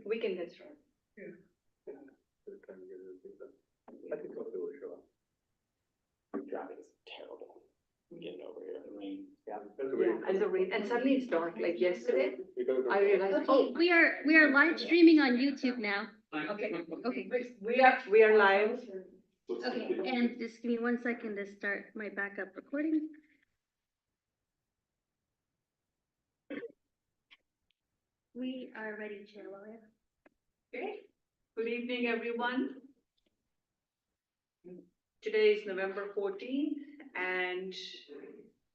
we can get started. I think most people will show up. Your traffic is terrible. I'm getting over here. I mean, yeah. And the rain, and suddenly it's dark, like yesterday, I realized, oh, We are live streaming on YouTube now. okay, Okay. we are live. Okay, and just give me 1 second to start my backup recording. We are ready, Chair Lawyer. Okay, good evening, everyone. Today is November 14th, and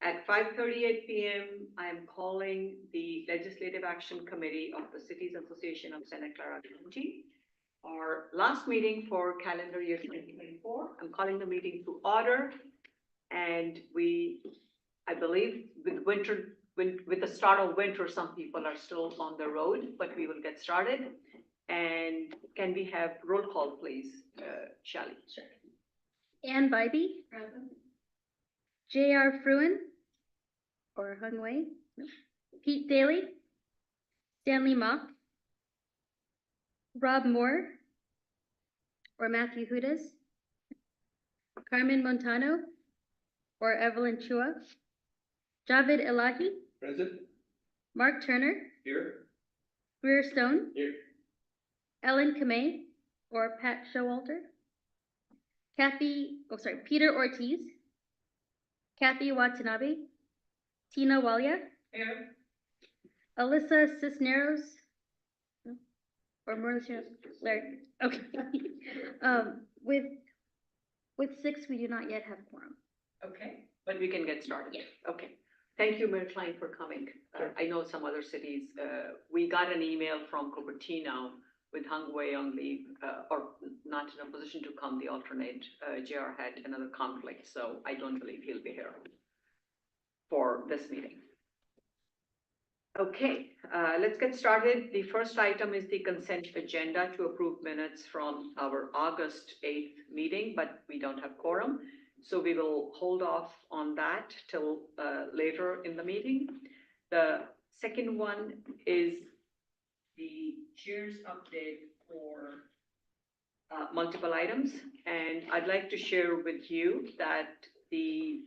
at 5:38 p.m., I am calling the Legislative Action Committee of the Cities Association of Santa Clara County, our last meeting for calendar year 2024. I'm calling the meeting to order, and I believe with the start of winter, some people are still on the road, but we will get started. And can we have roll call, please, Shelley? Sure. Ann Bybee. Present. J.R. Fruin. Or Hung Wei. No. Pete Daly. Stanley Mock. Rob Moore. Or Matthew Hudas. Carmen Montano. Or Evelyn Chua. Javed Elahi. Present. Mark Turner. Here. Greer Stone. Here. Ellen Kamei, or Pat Showalter. Peter Ortiz. Kathy Watanabe. Tina Walia. Here. Alyssa Cisneros. No? Or Mauricio, Larry, okay. With 6, we do not yet have quorum. Okay, but we can get started. Yes. Okay. Thank you, Mayor Klein, for coming. I know some other cities, we got an email from Cupertino with Hung Wei on leave, or not in a position to come, the alternate. JR had another conflict, so I don't believe he'll be here for this meeting. Okay, let's get started. The first item is the consent agenda to approve minutes from our August 8th meeting, but we don't have quorum. So we will hold off on that till later in the meeting. The second one is the chair's update for multiple items. And I'd like to share with you that the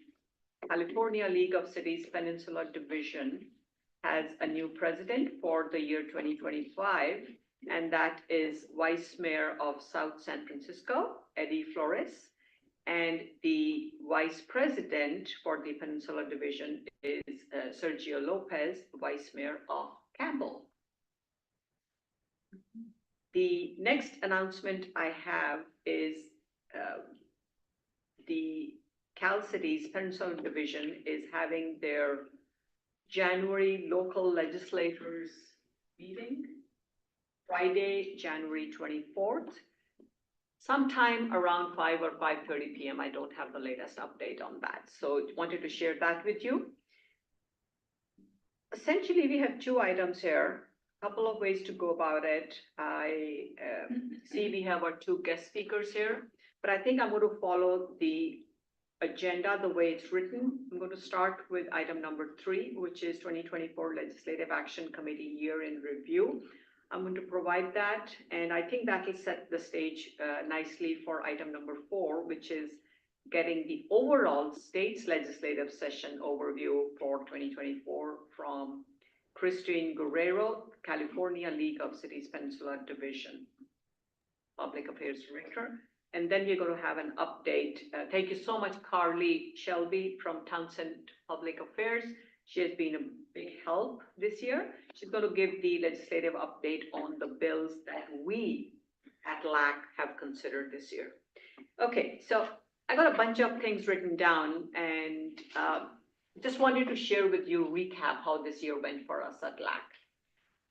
California League of Cities Peninsula Division has a new president for the year 2025, and that is Vice Mayor of South San Francisco, Eddie Flores. And the Vice President for the Peninsula Division is Sergio Lopez, Vice Mayor of Campbell. The next announcement I have is the Cal Cities Peninsula Division is having their January local legislators meeting, Friday, January 24th. Sometime around 5 or 5:30 p.m. I don't have the latest update on that. So wanted to share that with you. Essentially, we have 2 items here, a couple of ways to go about it. I see we have our 2 guest speakers here, but I think I'm going to follow the agenda the way it's written. I'm going to start with item number 3, which is 2024 Legislative Action Committee Year in Review. I'm going to provide that, and I think that will set the stage nicely for item number 4, which is getting the overall state's legislative session overview for 2024 from Christine Guerrero, California League of Cities Peninsula Division, Public Affairs Director. And then we're going to have an update. Thank you so much, Carly Shelby from Townsend Public Affairs. She has been a big help this year. She's going to give the legislative update on the bills that we at LAC have considered this year. Okay, so I got a bunch of things written down, and just wanted to share with you, recap how this year went for us at LAC.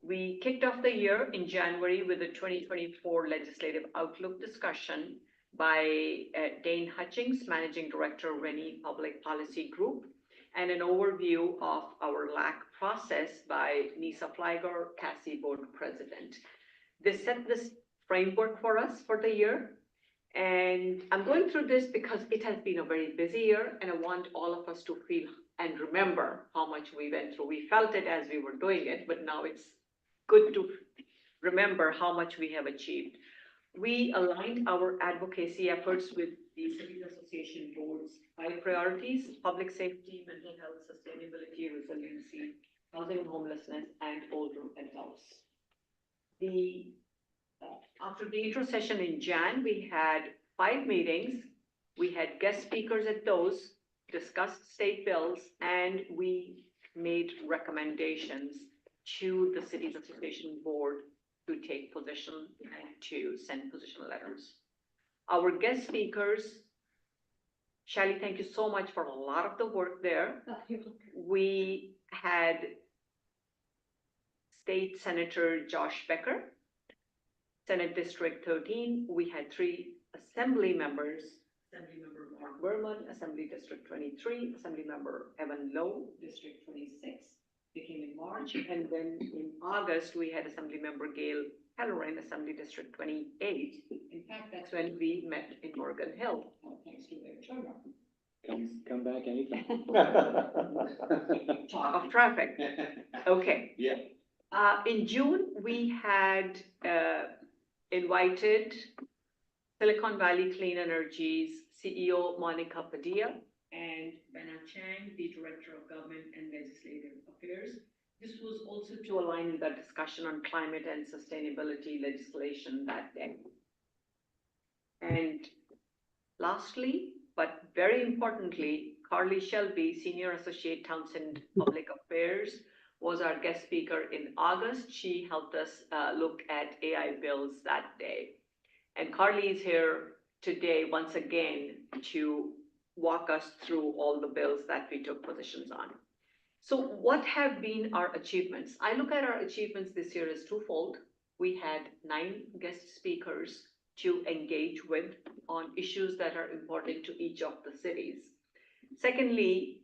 We kicked off the year in January with the 2024 Legislative Outlook discussion by Dane Hutchings, Managing Director, Rennie Public Policy Group, and an overview of our LAC process by Nisa Flygor, CASCC Board President. This set this framework for us for the year. And I'm going through this because it has been a very busy year, and I want all of us to feel and remember how much we went through. We felt it as we were doing it, but now it's good to remember how much we have achieved. We aligned our advocacy efforts with the Cities Association Board's 5 priorities: public safety, mental health, sustainability, resiliency, housing and homelessness, and older adults. After the intro session in Jan, we had 5 meetings. We had guest speakers at those, discussed state bills, and we made recommendations to the Cities Association Board to take position and to send position letters. Our guest speakers, Shally, thank you so much for a lot of the work there. We had State Senator Josh Becker, Senate District 13. We had 3 Assembly members, Assemblymember Mark Berman, Assembly District 23, Assemblymember Evan Lowe, District 26. They came in March, and then in August, we had Assemblymember Gail Halloran, Assembly District 28. In fact, that's when we met in Morgan Hill, thanks to their turnout. Come back anytime. Talk of traffic. Okay. Yeah. In June, we had invited Silicon Valley Clean Energy's CEO, Monica Padilla, and Benna Chang, the Director of Government and Legislative Affairs. This was also to align with our discussion on climate and sustainability legislation that day. And lastly, but very importantly, Carly Shelby, Senior Associate Townsend Public Affairs, was our guest speaker in August. She helped us look at AI bills that day. And Carly is here today once again to walk us through all the bills that we took positions on. So what have been our achievements? I look at our achievements this year as twofold. We had 9 guest speakers to engage with on issues that are important to each of the cities. Secondly,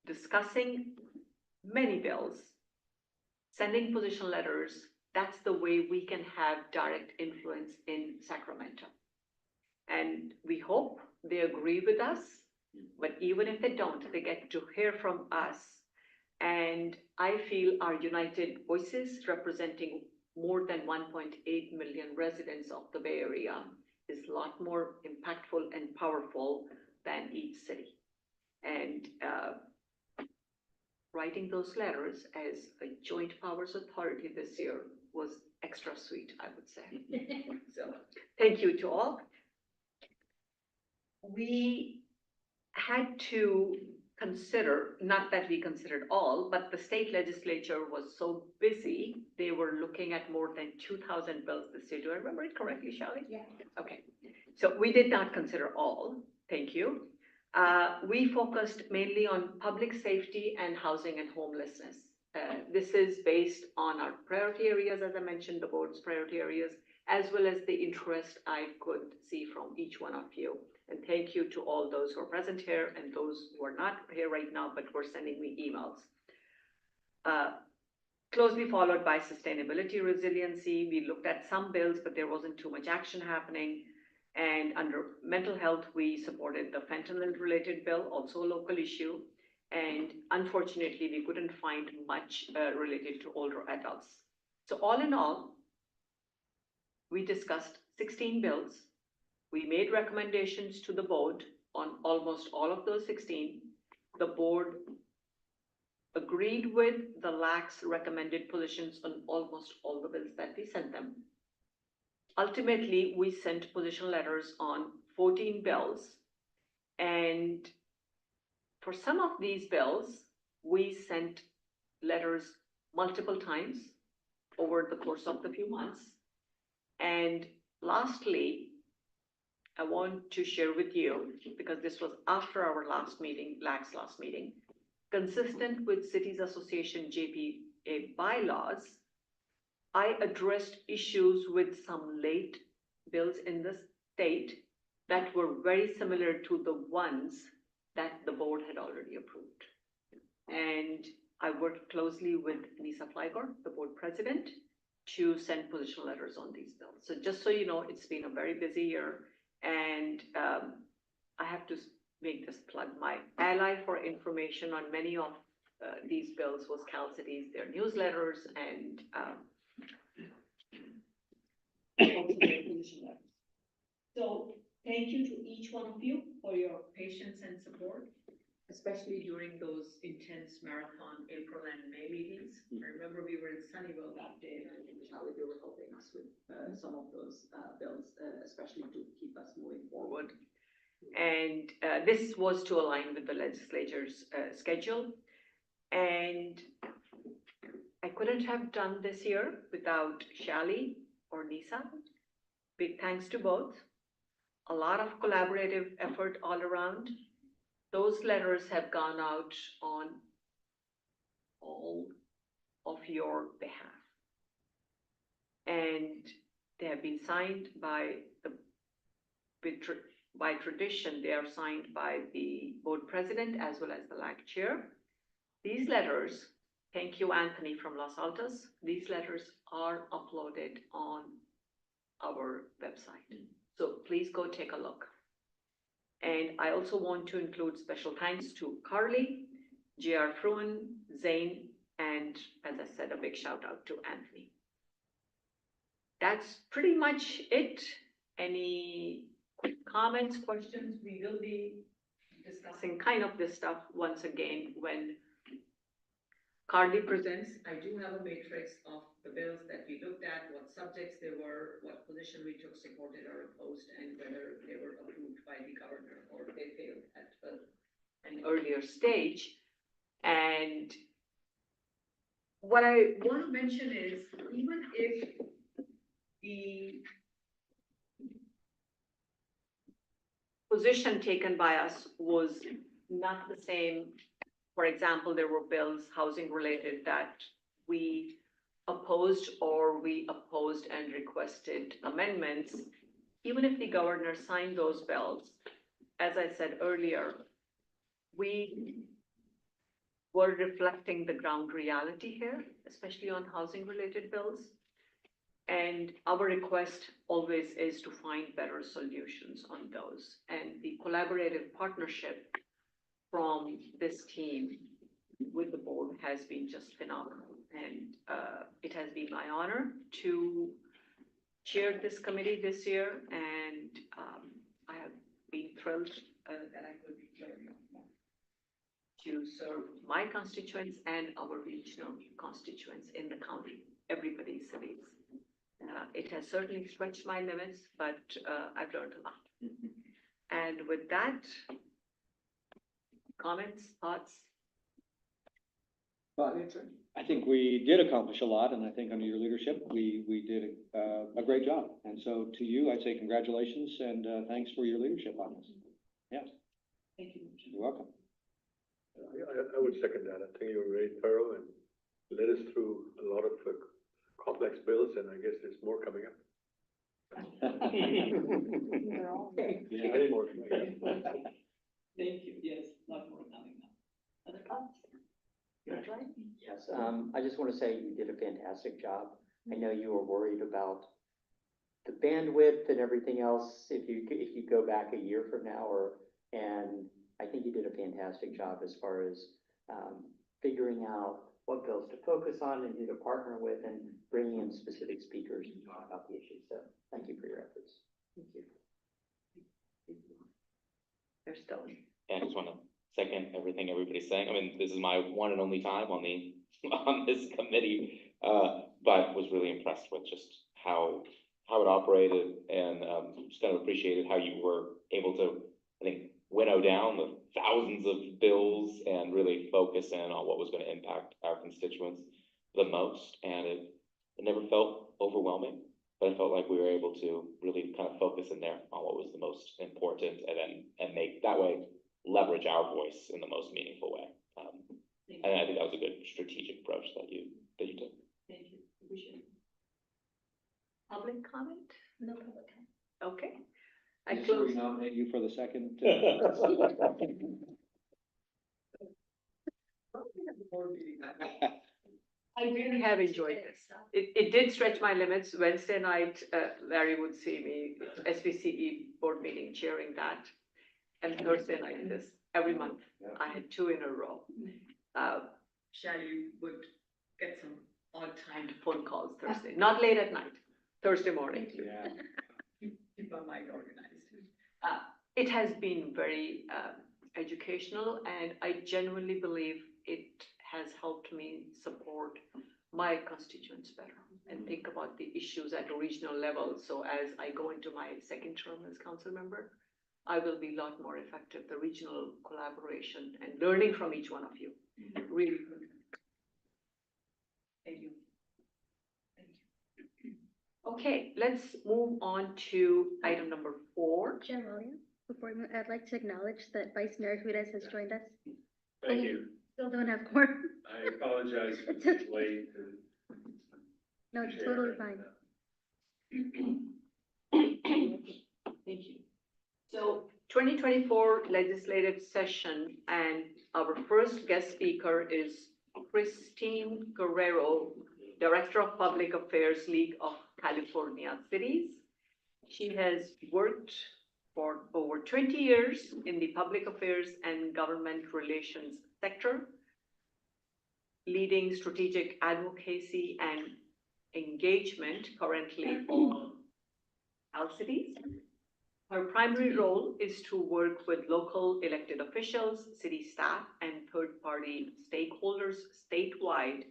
discussing many bills, sending position letters. That's the way we can have direct influence in Sacramento. And we hope they agree with us, but even if they don't, they get to hear from us. And I feel our united voices representing more than 1.8 million residents of the Bay Area is a lot more impactful and powerful than each city. And writing those letters as a joint powers authority this year was extra sweet, I would say. So thank you to all. We had to consider, not that we considered all, but the state legislature was so busy, they were looking at more than 2,000 bills this year. Do I remember it correctly, Shally? Yeah. Okay, so we did not consider all, thank you. We focused mainly on public safety and housing and homelessness. This is based on our priority areas, as I mentioned, the board's priority areas, as well as the interest I could see from each one of you. And thank you to all those who are present here and those who are not here right now, but were sending me emails. Closely followed by sustainability resiliency. We looked at some bills, but there wasn't too much action happening. And under mental health, we supported the fentanyl-related bill, also a local issue. And unfortunately, we couldn't find much related to older adults. So all in all, we discussed 16 bills. We made recommendations to the board on almost all of those 16. The board agreed with the LAC's recommended positions on almost all the bills that we sent them. Ultimately, we sent position letters on 14 bills. And for some of these bills, we sent letters multiple times over the course of the few months. And lastly, I want to share with you, because this was after our last meeting, LAC's last meeting, consistent with Cities Association JPA bylaws, I addressed issues with some late bills in the state that were very similar to the ones that the board had already approved. And I worked closely with Nisa Fligor, the board president, to send position letters on these bills. So just so you know, it's been a very busy year. And I have to make this plug. My ally for information on many of these bills was CalCities, their newsletters, and also their position letters. So thank you to each one of you for your patience and support, especially during those intense marathon April and May meetings. I remember we were in Sunnyvale that day, and I think Charlie, they were helping us with some of those bills, especially to keep us moving forward. And this was to align with the legislature's schedule. And I couldn't have done this year without Shali or Nisa. Big thanks to both. A lot of collaborative effort all around. Those letters have gone out on all of your behalf. And they have been signed by by tradition, they are signed by the board president as well as the LAC chair. These letters, thank you, Anthony from Los Altos. These letters are uploaded on our website. So please go take a look. And I also want to include special thanks to Carly, J.R. Fruin, Zane, and as I said, a big shout out to Anthony. That's pretty much it. Any quick comments, questions? We will be discussing kind of this stuff once again when Carly presents. I do have a matrix of the bills that we looked at, what subjects they were, what position we took, supported or opposed, and whether they were approved by the governor or they failed at an earlier stage. And what I want to mention is, even if the position taken by us was not the same, for example, there were bills, housing related, that we opposed and requested amendments. Even if the governor signed those bills, as I said earlier, we were reflecting the ground reality here, especially on housing related bills. And our request always is to find better solutions on those. And the collaborative partnership from this team with the board has been just phenomenal. And it has been my honor to chair this committee this year. And I have been thrilled that I could to serve my constituents and our regional constituents in the county, everybody's cities. It has certainly stretched my limits, but I've learned a lot. And with that, comments, thoughts? Well, I think we did accomplish a lot, and I think under your leadership, we did a great job. And so to you, I'd say congratulations and thanks for your leadership on this. Yes. Thank you. You're welcome. I would second that. I think you were very thorough and led us through a lot of complex bills, and I guess there's more coming up. Yeah. Many more. Thank you. Yes, a lot more coming up. Other thoughts? Yes, I just want to say you did a fantastic job. I know you were worried about the bandwidth and everything else if you go back a year from now, and I think you did a fantastic job as far as figuring out what bills to focus on and who to partner with and bringing in specific speakers to talk about the issues. So thank you for your efforts. Thank you. There's still. Yeah, I just want to second everything everybody's saying. I mean, this is my one and only time on this committee, but was really impressed with just how it operated, and just kind of appreciated how you were able to, I think, winnow down the thousands of bills and really focus in on what was going to impact our constituents the most. And it never felt overwhelming, but I felt like we were able to really kind of focus in there on what was the most important, and make that way leverage our voice in the most meaningful way. And I think that was a good strategic approach that you took. Thank you. Appreciate it. Public comment? No public comment. Okay. I Should close. we nominate you for the second? I really have enjoyed this. It did stretch my limits. Wednesday night, Larry would see me, SBCE board meeting, chairing that. And Thursday night, this, every month. I had 2 in a row. Shally would get some odd timed phone calls Thursday, not late at night, Thursday morning. Yeah. Keep my mind organized. It has been very educational, and I genuinely believe it has helped me support my constituents better and think about the issues at a regional level. So as I go into my second term as council member, I will be a lot more effective. The regional collaboration and learning from each one of you. Really good. Thank you. Okay, let's move on to item number 4. Chair Williams, before we move, I'd like to acknowledge that Vice Mayor Hudes has joined us. Thank you. Still don't have quorum. I apologize for It's being okay. late. No, it's totally fine. Thank you. So 2024 legislative session, and our first guest speaker is Christine Guerrero, Director of Public Affairs, League of California Cities. She has worked for over 20 years in the public affairs and government relations sector, leading strategic advocacy and engagement currently for our cities. Her primary role is to work with local elected officials, city staff, and third-party stakeholders statewide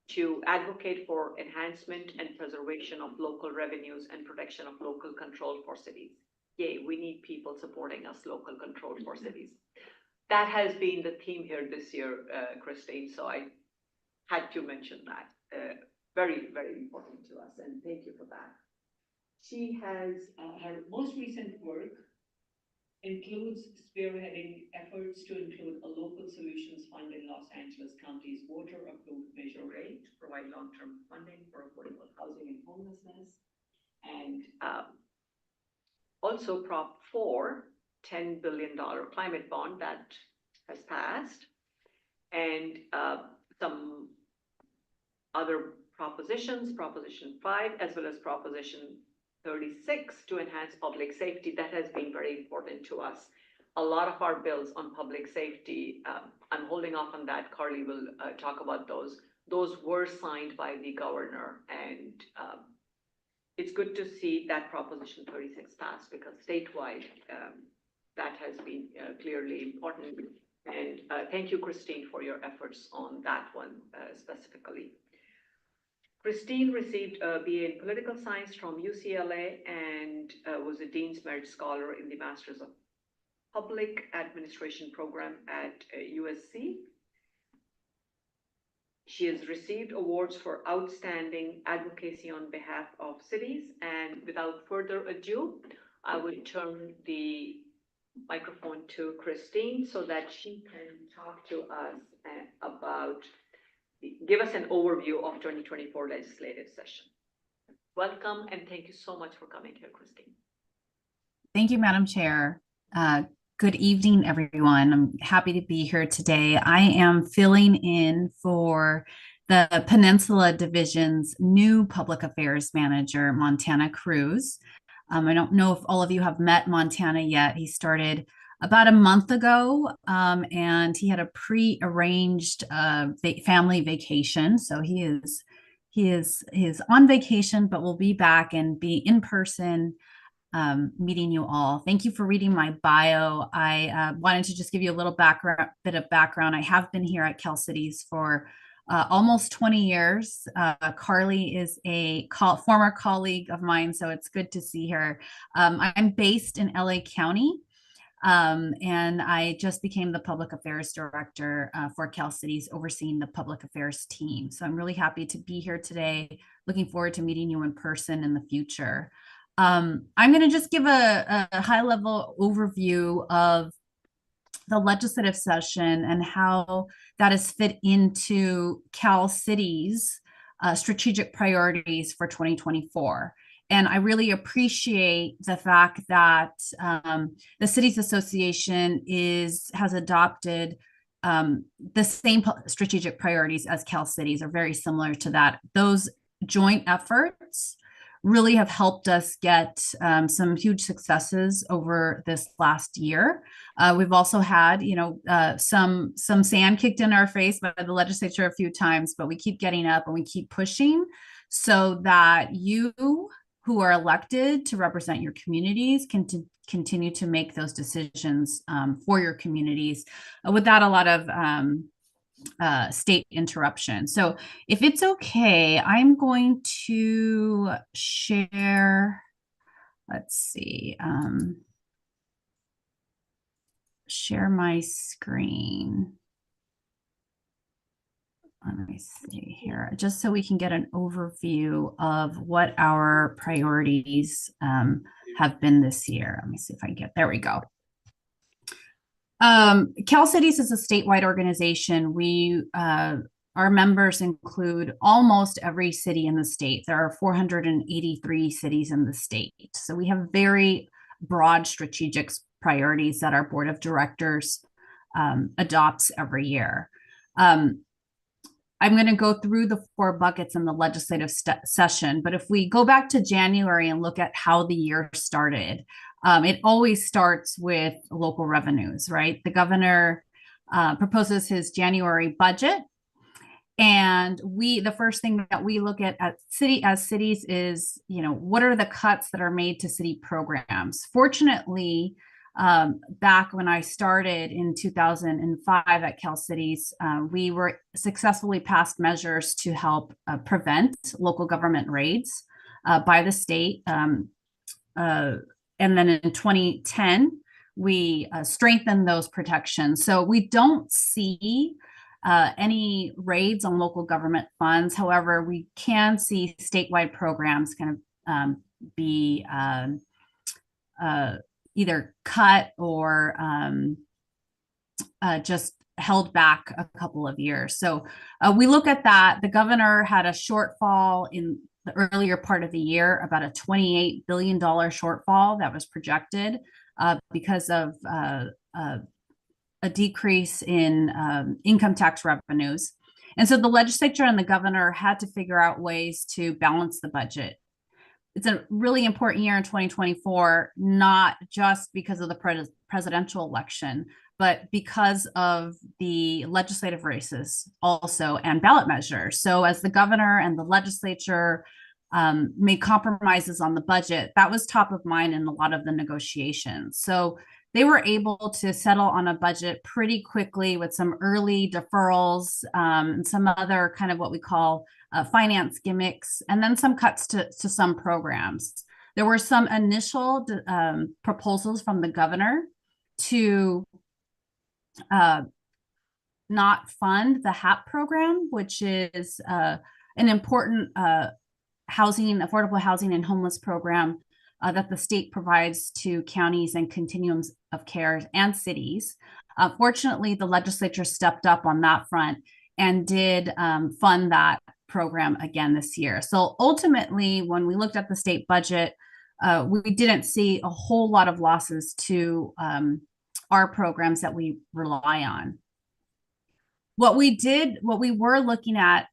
to advocate for enhancement and preservation of local revenues and protection of local control for cities. Yay, we need people supporting us, local control for cities. That has been the theme here this year, Christine, so I had to mention that. Very, very important to us, and thank you for that. She has, her most recent work includes spearheading efforts to include a local solutions fund in Los Angeles County's voter-approved measure rate to provide long-term funding for affordable housing and homelessness. And also Prop 4, $10 billion climate bond that has passed, and some other propositions, Proposition 5, as well as Proposition 36 to enhance public safety. That has been very important to us. A lot of our bills on public safety, I'm holding off on that. Carly will talk about those. Those were signed by the governor, and it's good to see that Proposition 36 pass, because statewide, that has been clearly important. And thank you, Christine, for your efforts on that one specifically. Christine received a BA in Political Science from UCLA and was a Dean's Merit Scholar in the Masters of Public Administration program at USC. She has received awards for outstanding advocacy on behalf of cities. And without further ado, I will turn the microphone to Christine so that she can talk to us about, give us an overview of 2024 legislative session. Welcome, and thank you so much for coming here, Christine. Thank you, Madam Chair. Good evening, everyone. I'm happy to be here today. I am filling in for the Peninsula Division's new Public Affairs Manager, Montana Cruz. I don't know if all of you have met Montana yet. He started about a month ago, and he had a pre-arranged family vacation. So he is on vacation, but will be back and be in person, meeting you all. Thank you for reading my bio. I wanted to just give you a little bit of background. I have been here at CalCities for almost 20 years. Carly is a former colleague of mine, so it's good to see her. I'm based in LA County, and I just became the Public Affairs Director for CalCities, overseeing the Public Affairs team. So I'm really happy to be here today. Looking forward to meeting you in person in the future. I'm going to just give a high-level overview of the legislative session and how that is fit into CalCities' strategic priorities for 2024. And I really appreciate the fact that the Cities Association has adopted the same strategic priorities as CalCities, are very similar to that. Those joint efforts really have helped us get some huge successes over this last year. We've also had, some sand kicked in our face by the legislature a few times, but we keep getting up and we keep pushing so that you who are elected to represent your communities can continue to make those decisions for your communities without a lot of state interruption. So if it's okay, I'm going to share, let's see, share my screen. Let me see here, just so we can get an overview of what our priorities have been this year. Let me see if I can get, there we go. CalCities is a statewide organization. Our members include almost every city in the state. There are 483 cities in the state. So we have very broad strategic priorities that our board of directors adopts every year. I'm going to go through the 4 buckets in the legislative session, but if we go back to January and look at how the year started, it always starts with local revenues, right? The governor proposes his January budget, and the first thing that we look at cities is, what are the cuts that are made to city programs? Fortunately, back when I started in 2005 at CalCities, we were successfully passed measures to help prevent local government raids by the state. And then in 2010, we strengthened those protections. So we don't see any raids on local government funds. However, we can see statewide programs kind of be either cut or just held back a couple of years. So we look at that. The governor had a shortfall in the earlier part of the year, about a $28 billion shortfall that was projected because of a decrease in income tax revenues. And so the legislature and the governor had to figure out ways to balance the budget. It's a really important year in 2024, not just because of the presidential election, but because of the legislative races also and ballot measures. So as the governor and the legislature made compromises on the budget, that was top of mind in a lot of the negotiations. So they were able to settle on a budget pretty quickly with some early deferrals and some other kind of what we call finance gimmicks, and then some cuts to some programs. There were some initial proposals from the governor to not fund the HAP program, which is an important affordable housing and homeless program that the state provides to counties and continuums of care and cities. Fortunately, the legislature stepped up on that front and did fund that program again this year. So ultimately, when we looked at the state budget, we didn't see a whole lot of losses to our programs that we rely on. What we were looking at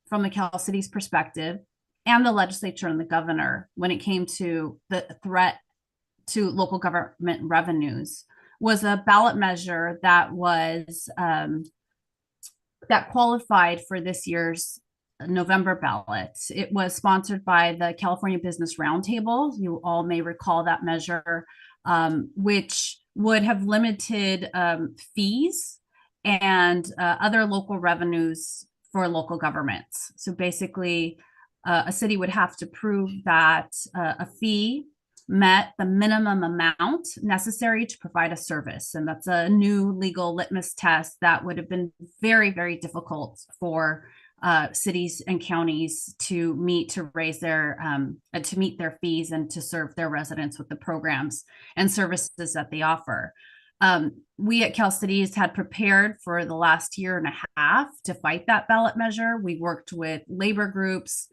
from the CalCities perspective and the legislature and the governor when it came to the threat to local government revenues was a ballot measure that was that qualified for this year's November ballot. It was sponsored by the California Business Roundtable. You all may recall that measure, which would have limited fees and other local revenues for local governments. So basically, a city would have to prove that a fee met the minimum amount necessary to provide a service. And that's a new legal litmus test that would have been very, very difficult for cities and counties to meet, to raise their, to meet their fees and to serve their residents with the programs and services that they offer. We at CalCities had prepared for the last year and a half to fight that ballot measure. We worked with labor groups,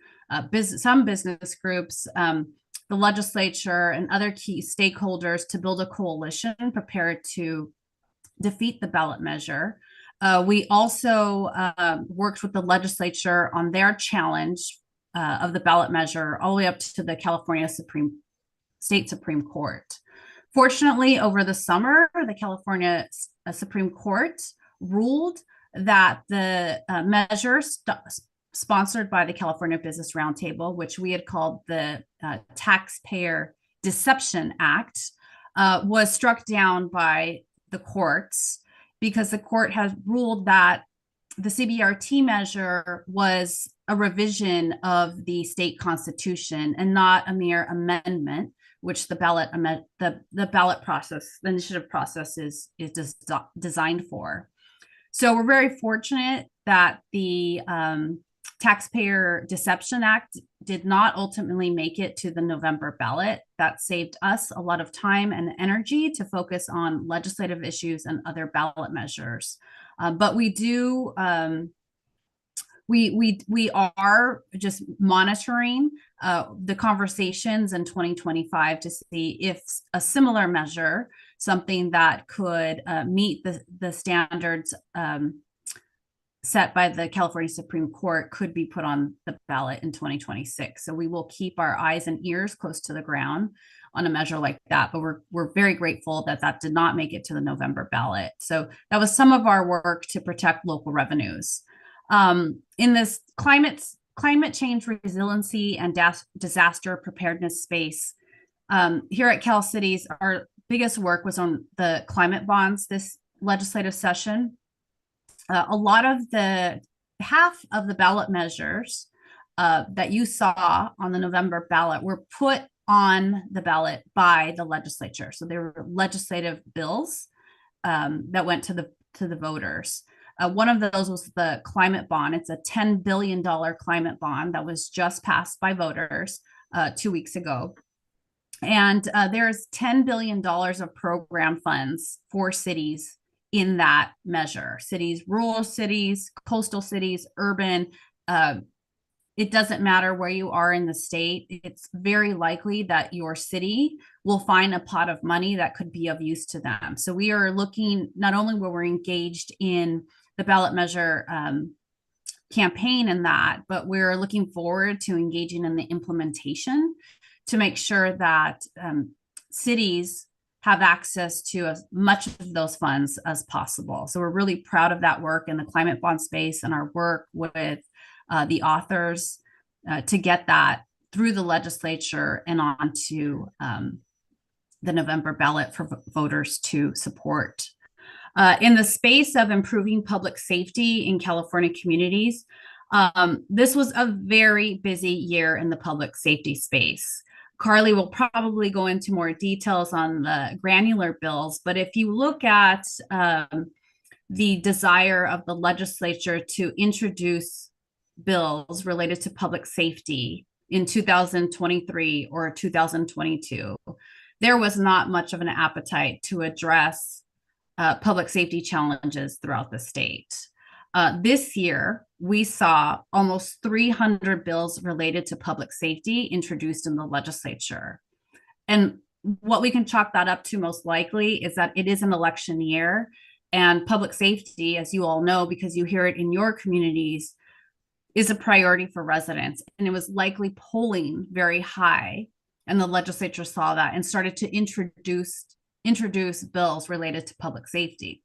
some business groups, the legislature, and other key stakeholders to build a coalition prepared to defeat the ballot measure. We also worked with the legislature on their challenge of the ballot measure all the way up to the California State Supreme Court. Fortunately, over the summer, the California Supreme Court ruled that the measure sponsored by the California Business Roundtable, which we had called the Taxpayer Deception Act, was struck down by the courts because the court has ruled that the CBRT measure was a revision of the state constitution and not a mere amendment, which the ballot process, the initiative process is designed for. So we're very fortunate that the Taxpayer Deception Act did not ultimately make it to the November ballot. That saved us a lot of time and energy to focus on legislative issues and other ballot measures. But we do, we are just monitoring the conversations in 2025 to see if a similar measure, something that could meet the standards set by the California Supreme Court, could be put on the ballot in 2026. So we will keep our eyes and ears close to the ground on a measure like that. But we're very grateful that that did not make it to the November ballot. So that was some of our work to protect local revenues. In this climate change resiliency and disaster preparedness space, here at CalCities, our biggest work was on the climate bonds this legislative session. A lot of half of the ballot measures that you saw on the November ballot were put on the ballot by the legislature. So they were legislative bills that went to the voters. One of those was the climate bond. It's a $10 billion climate bond that was just passed by voters 2 weeks ago. And there's $10 billion of program funds for cities in that measure. Cities, rural cities, coastal cities, urban. It doesn't matter where you are in the state. It's very likely that your city will find a pot of money that could be of use to them. So we are looking, not only where we're engaged in the ballot measure campaign and that, but we're looking forward to engaging in the implementation to make sure that cities have access to as much of those funds as possible. So we're really proud of that work in the climate bond space and our work with the authors to get that through the legislature and onto the November ballot for voters to support. In the space of improving public safety in California communities, this was a very busy year in the public safety space. Carly will probably go into more details on the granular bills, but if you look at the desire of the legislature to introduce bills related to public safety in 2023 or 2022, there was not much of an appetite to address public safety challenges throughout the state. This year, we saw almost 300 bills related to public safety introduced in the legislature. And what we can chalk that up to most likely is that it is an election year, and public safety, as you all know, because you hear it in your communities, is a priority for residents. And it was likely polling very high, and the legislature saw that and started to introduce bills related to public safety.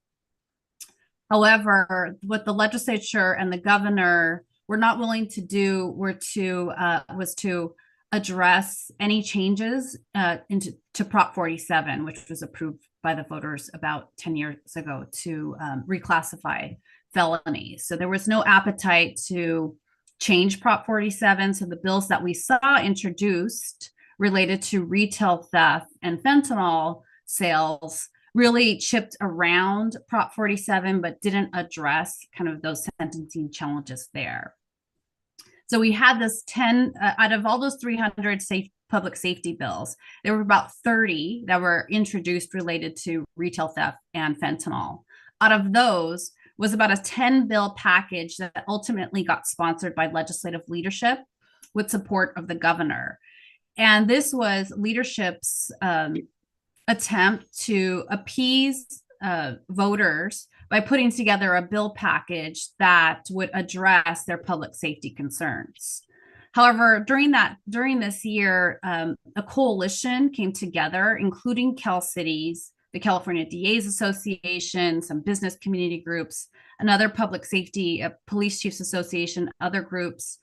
However, what the legislature and the governor were not willing to do was to address any changes to Prop 47, which was approved by the voters about 10 years ago to reclassify felonies. So there was no appetite to change Prop 47. So the bills that we saw introduced related to retail theft and fentanyl sales really chipped around Prop 47, but didn't address kind of those sentencing challenges there. So we had this 10, out of all those 300 public safety bills, there were about 30 that were introduced related to retail theft and fentanyl. Out of those was about a 10-bill package that ultimately got sponsored by legislative leadership with support of the governor. And this was leadership's attempt to appease voters by putting together a bill package that would address their public safety concerns. However, during this year, a coalition came together, including CalCities, the California DA's Association, some business community groups, another public safety, police chiefs association, other groups,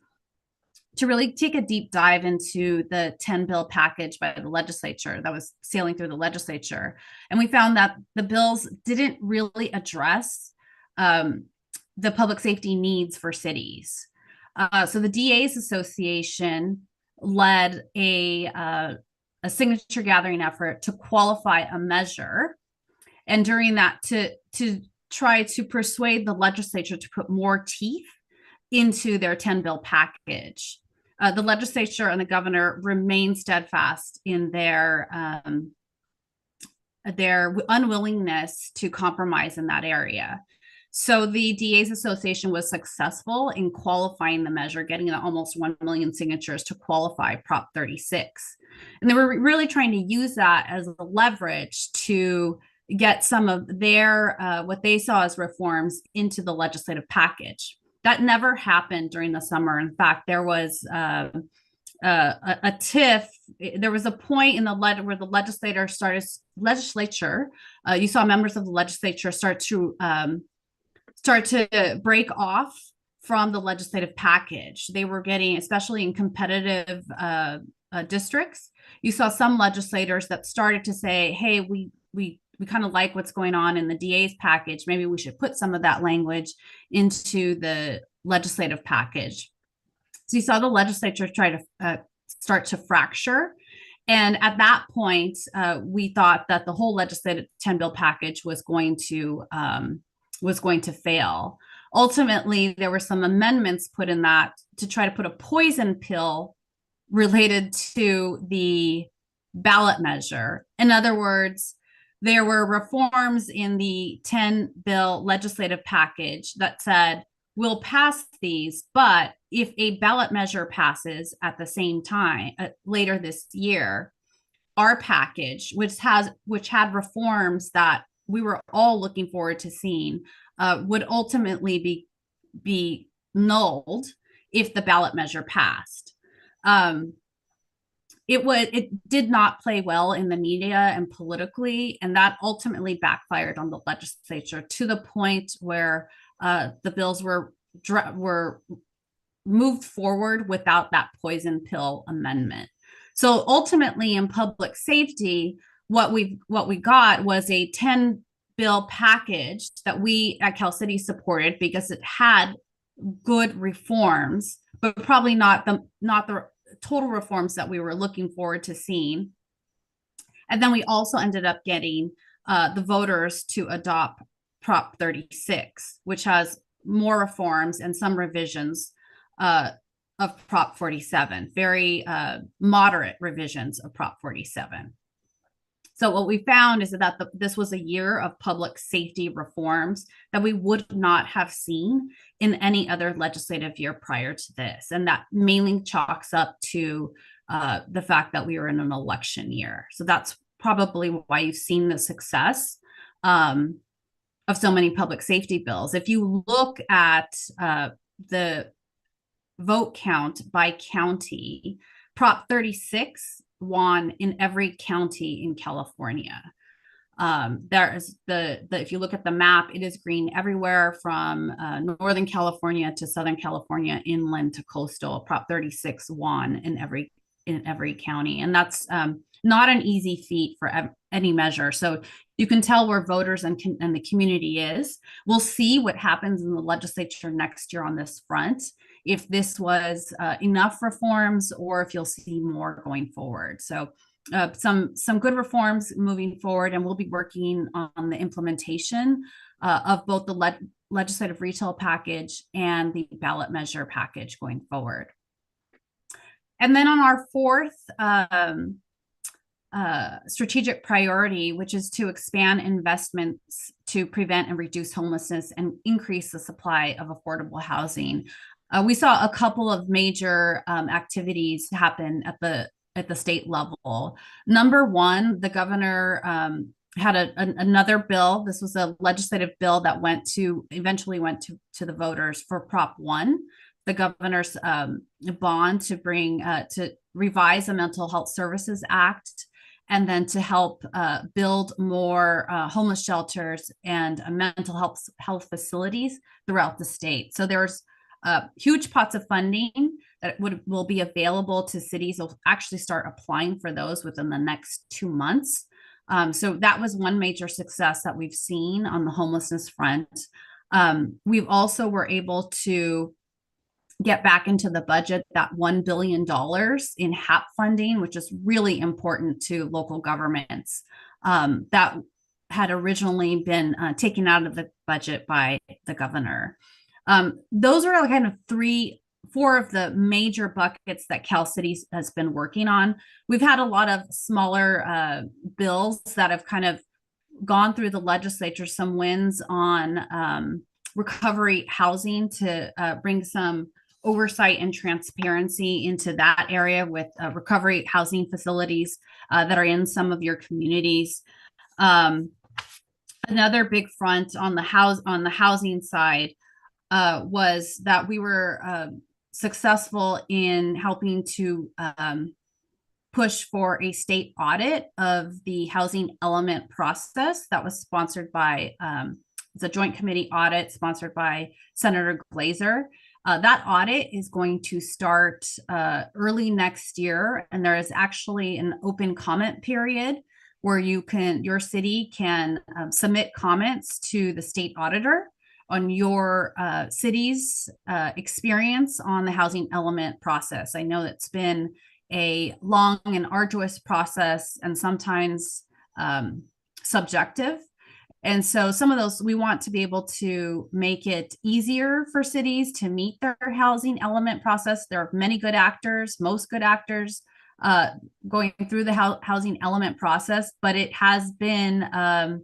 to really take a deep dive into the 10 bill package by the legislature that was sailing through the legislature. And we found that the bills didn't really address the public safety needs for cities. So the DA's Association led a signature gathering effort to qualify a measure. And during that, to try to persuade the legislature to put more teeth into their 10 bill package. The legislature and the governor remain steadfast in their unwillingness to compromise in that area. So the DA's Association was successful in qualifying the measure, getting almost 1 million signatures to qualify Prop 36. And they were really trying to use that as a leverage to get some of their, what they saw as reforms into the legislative package. That never happened during the summer. In fact, there was a tiff. There was a point in the where the legislature, you saw members of the legislature start to break off from the legislative package. They were getting, especially in competitive districts, you saw some legislators that started to say, hey, we kind of like what's going on in the DA's package. Maybe we should put some of that language into the legislative package. So you saw the legislature try to start to fracture. And at that point, we thought that the whole legislative 10 bill package was going to fail. Ultimately, there were some amendments put in that to try to put a poison pill related to the ballot measure. In other words, there were reforms in the 10 bill legislative package that said, we'll pass these, but if a ballot measure passes at the same time later this year, our package, which had reforms that we were all looking forward to seeing, would ultimately be nulled if the ballot measure passed. It did not play well in the media and politically, and that ultimately backfired on the legislature to the point where the bills were moved forward without that poison pill amendment. So ultimately, in public safety, what we got was a 10 bill package that we at Cal City supported because it had good reforms, but probably not the total reforms that we were looking forward to seeing. And then we also ended up getting the voters to adopt Prop 36, which has more reforms and some revisions of Prop 47, very moderate revisions of Prop 47. So what we found is that this was a year of public safety reforms that we would not have seen in any other legislative year prior to this. And that mainly chalks up to the fact that we were in an election year. So that's probably why you've seen the success of so many public safety bills. If you look at the vote count by county, Prop 36 won in every county in California. There is if you look at the map, it is green everywhere from Northern California to Southern California, inland to coastal. Prop 36 won in every county, and that's not an easy feat for any measure. So you can tell where voters and the community is. We'll see what happens in the legislature next year on this front, if this was enough reforms or if you'll see more going forward. So some good reforms moving forward, and we'll be working on the implementation of both the legislative retail package and the ballot measure package going forward. And then on our fourth strategic priority, which is to expand investments to prevent and reduce homelessness and increase the supply of affordable housing. We saw a couple of major activities happen at the state level. Number one, the governor had another bill. This was a legislative bill that eventually went to the voters for Prop 1, the governor's bond to revise the Mental Health Services Act and then to help build more homeless shelters and mental health facilities throughout the state. So there's huge pots of funding that will be available to cities. Will actually start applying for those within the next 2 months. So that was one major success that we've seen on the homelessness front. We've also were able to get back into the budget that $1 billion in HAP funding, which is really important to local governments. That had originally been taken out of the budget by the governor. Those are kind of four of the major buckets that Cal Cities has been working on. We've had a lot of smaller bills that have kind of gone through the legislature, some wins on recovery housing to bring some oversight and transparency into that area with recovery housing facilities that are in some of your communities. Another big front on the housing side was that we were successful in helping to push for a state audit of the housing element process that was sponsored by it's a joint committee audit sponsored by Senator Glazer. That audit is going to start early next year, and there is actually an open comment period where your city can submit comments to the state auditor on your city's experience on the housing element process. I know it's been a long and arduous process and sometimes subjective. And so some of those, we want to be able to make it easier for cities to meet their housing element process. There are many good actors, most good actors going through the housing element process, but it has been a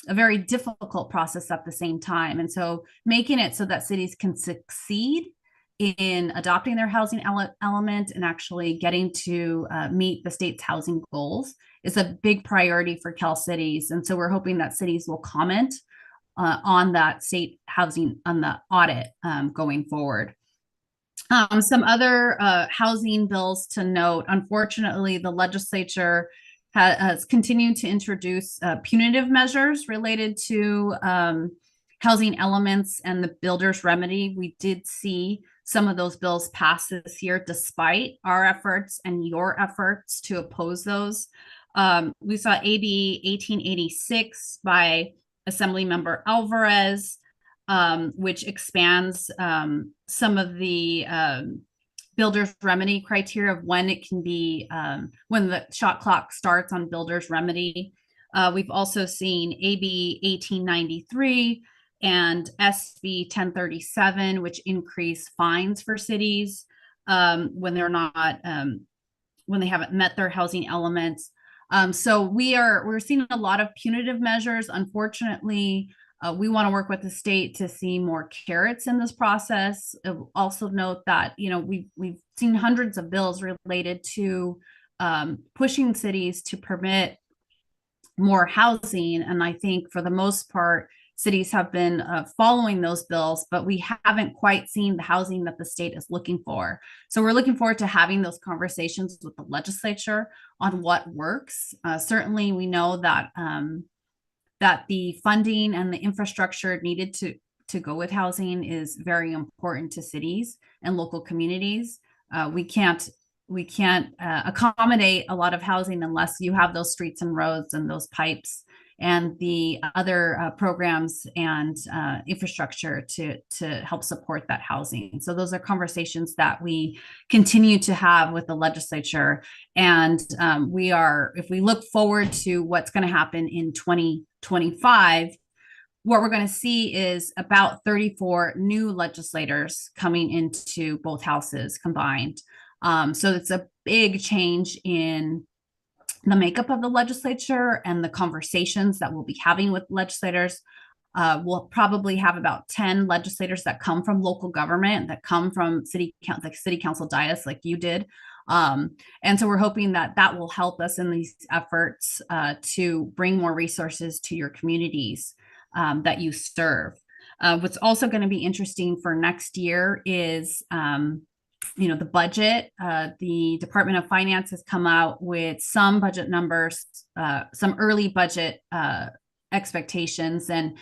very difficult process at the same time. And so making it so that cities can succeed in adopting their housing element and actually getting to meet the state's housing goals is a big priority for Cal Cities. And so we're hoping that cities will comment on that state housing on the audit going forward. Some other housing bills to note. Unfortunately, the legislature has continued to introduce punitive measures related to housing elements and the builder's remedy. We did see some of those bills pass this year, despite our efforts and your efforts to oppose those. We saw AB 1886 by Assemblymember Alvarez, which expands some of the builder's remedy criteria of when it can be, when the shot clock starts on builder's remedy. We've also seen AB 1893 and SB 1037, which increase fines for cities when they're not, when they haven't met their housing elements. So we're seeing a lot of punitive measures. Unfortunately, we want to work with the state to see more carrots in this process. Also note that, we've seen hundreds of bills related to pushing cities to permit more housing. And I think for the most part, cities have been following those bills, but we haven't quite seen the housing that the state is looking for. So we're looking forward to having those conversations with the legislature on what works. Certainly, we know that that the funding and the infrastructure needed to go with housing is very important to cities and local communities. We can't accommodate a lot of housing unless you have those streets and roads and those pipes and the other programs and infrastructure to help support that housing. So those are conversations that we continue to have with the legislature. And if we look forward to what's going to happen in 2025, what we're going to see is about 34 new legislators coming into both houses combined. So it's a big change in the makeup of the legislature and the conversations that we'll be having with legislators. We'll probably have about 10 legislators that come from local government, that come from city council dais like you did. And so we're hoping that will help us in these efforts to bring more resources to your communities that you serve. What's also going to be interesting for next year is the budget. The Department of Finance has come out with some budget numbers, some early budget expectations, and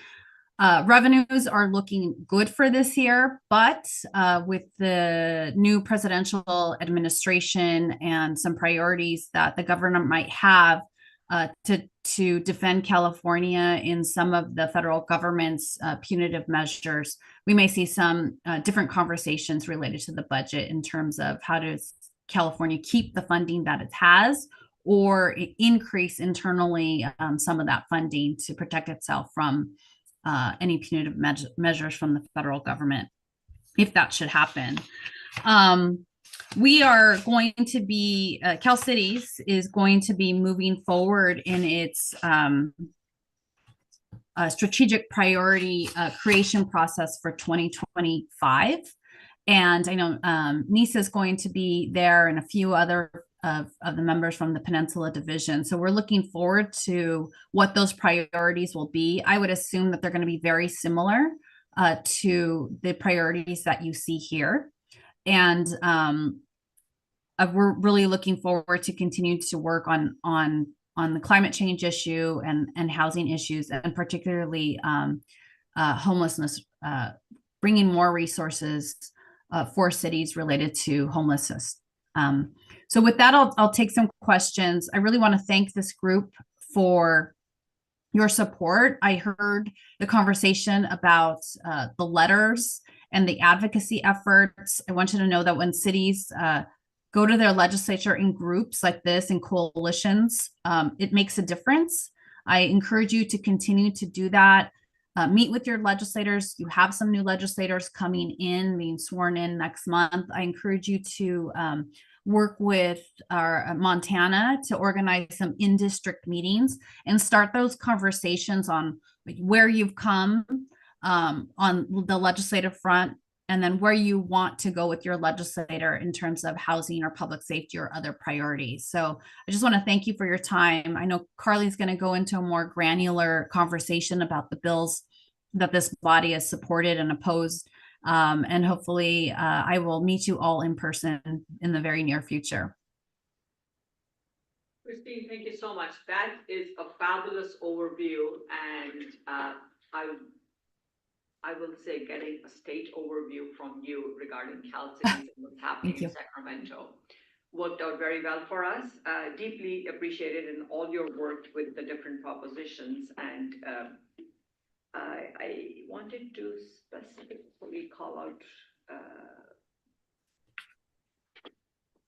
revenues are looking good for this year. But with the new presidential administration and some priorities that the government might have to defend California in some of the federal government's punitive measures, we may see some different conversations related to the budget in terms of how does California keep the funding that it has, or increase internally some of that funding to protect itself from any punitive measures from the federal government, if that should happen. We are going to be, Cal Cities is going to be moving forward in its strategic priority creation process for 2025. And I know Nisa is going to be there, and a few other of the members from the Peninsula Division. So we're looking forward to what those priorities will be. I would assume that they're going to be very similar to the priorities that you see here. And we're really looking forward to continue to work on the climate change issue and housing issues, and particularly homelessness, bringing more resources for cities related to homelessness. So with that, I'll take some questions. I really want to thank this group for your support. I heard the conversation about the letters and the advocacy efforts. I want you to know that when cities go to their legislature in groups like this, in coalitions, it makes a difference. I encourage you to continue to do that. Meet with your legislators. You have some new legislators coming in, being sworn in next month. I encourage you to work with our Montana to organize some in-district meetings and start those conversations on where you've come on the legislative front, and then where you want to go with your legislator in terms of housing or public safety or other priorities. So I just want to thank you for your time. I know Carly's going to go into a more granular conversation about the bills that this body has supported and opposed. And hopefully I will meet you all in person in the very near future. Christine, thank you so much. That is a fabulous overview, and I will say getting a state overview from you regarding Cal Cities and what's happening in Sacramento worked out very well for us. Deeply appreciated in all your work with the different propositions, and I wanted to specifically call out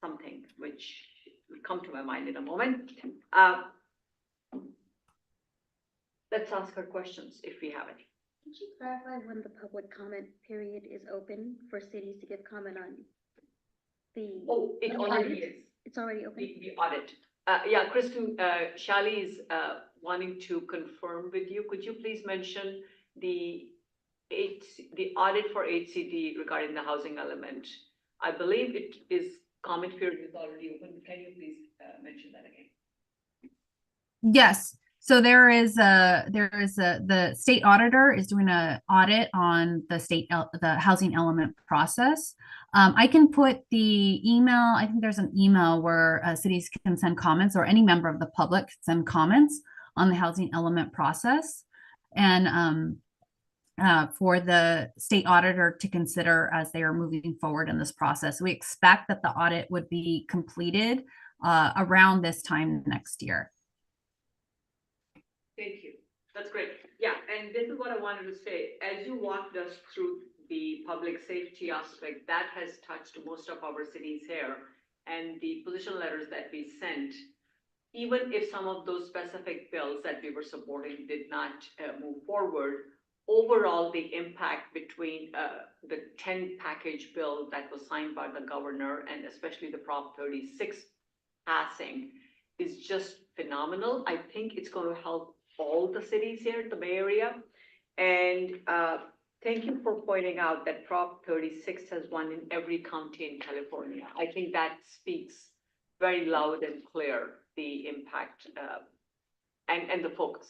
something which will come to my mind in a moment. Let's ask her questions if we have any. Could you clarify when the public comment period is open for cities to give comment on the? Oh, it already is. It's already open? The audit. Yeah, Kristen, Shali is wanting to confirm with you. Could you please mention the audit for HCD regarding the housing element? I believe it is comment period is already open. Can you please mention that again? Yes. So the state auditor is doing an audit on the housing element process. I can put the email. I think there's an email where cities can send comments, or any member of the public can send comments on the housing element process, and for the state auditor to consider as they are moving forward in this process. We expect that the audit would be completed around this time next year. Thank you. That's great. Yeah, and this is what I wanted to say. As you walked us through the public safety aspect, that has touched most of our cities here, and the position letters that we sent, even if some of those specific bills that we were supporting did not move forward, overall, the impact between the 10 package bill that was signed by the governor, and especially the Prop 36 passing, is just phenomenal. I think it's going to help all the cities here in the Bay Area. And thank you for pointing out that Prop 36 has won in every county in California. I think that speaks very loud and clear the impact and the focus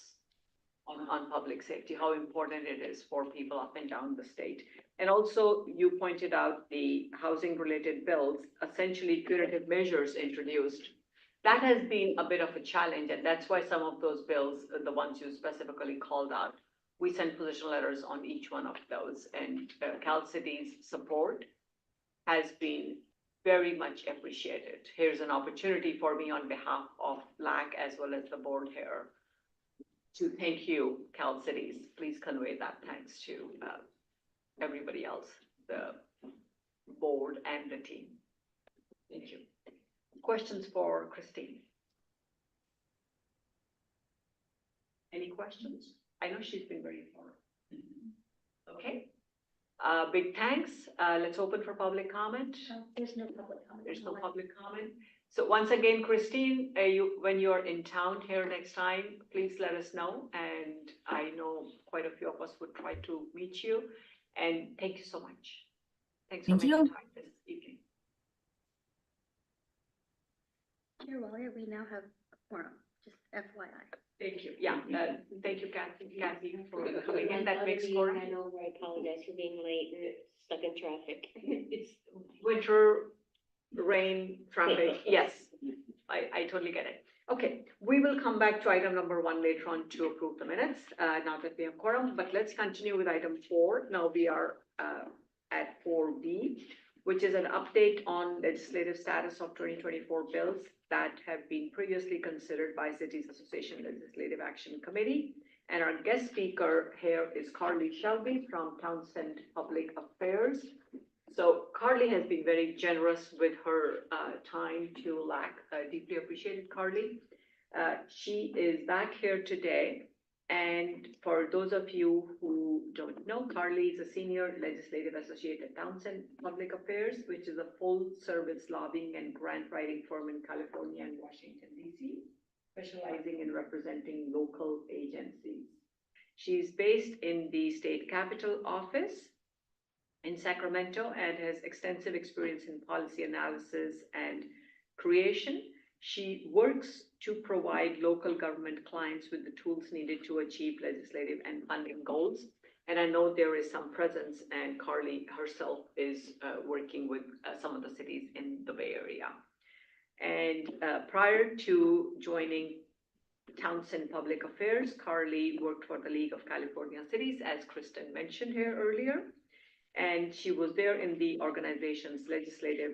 on public safety, how important it is for people up and down the state. And also, you pointed out the housing-related bills, essentially punitive measures introduced. That has been a bit of a challenge, and that's why some of those bills, the ones you specifically called out, we sent position letters on each one of those, and CalCity's support has been very much appreciated. Here's an opportunity for me on behalf of LAC as well as the board here to thank you, CalCities. Please convey that thanks to everybody else, the board and the team. Thank you. Questions for Christine? Any questions? I know she's been very thorough. Okay. Big thanks. Let's open for public comment. There's no public comment. There's no public comment. So once again, Christine, when you're in town here next time, please let us know. And I know quite a few of us would try to meet you. And thank you so much. Thanks for Thank making you. time this evening. Chair Waller, we now have a quorum, just FYI. Thank you. Yeah, thank you, Kathy, for coming in. That makes for. I know, I apologize for being late and stuck in traffic. It's winter, rain, traffic. Yes, I totally get it. Okay, we will come back to item number 1 later on to approve the minutes, now that we have quorum, but let's continue with item 4. Now we are at 4B, which is an update on legislative status of 2024 bills that have been previously considered by Cities Association Legislative Action Committee. And our guest speaker here is Carly Shelby from Townsend Public Affairs. So Carly has been very generous with her time to LAC. Deeply appreciated, Carly. She is back here today. And for those of you who don't know, Carly is a senior legislative associate at Townsend Public Affairs, which is a full-service lobbying and grant writing firm in California and Washington, D.C., specializing in representing local agencies. She's based in the state capitol office in Sacramento and has extensive experience in policy analysis and creation. She works to provide local government clients with the tools needed to achieve legislative and funding goals. And I know there is some presence, and Carly herself is working with some of the cities in the Bay Area. And prior to joining Townsend Public Affairs, Carly worked for the League of California Cities, as Kristen mentioned here earlier. And she was there in the organization's legislative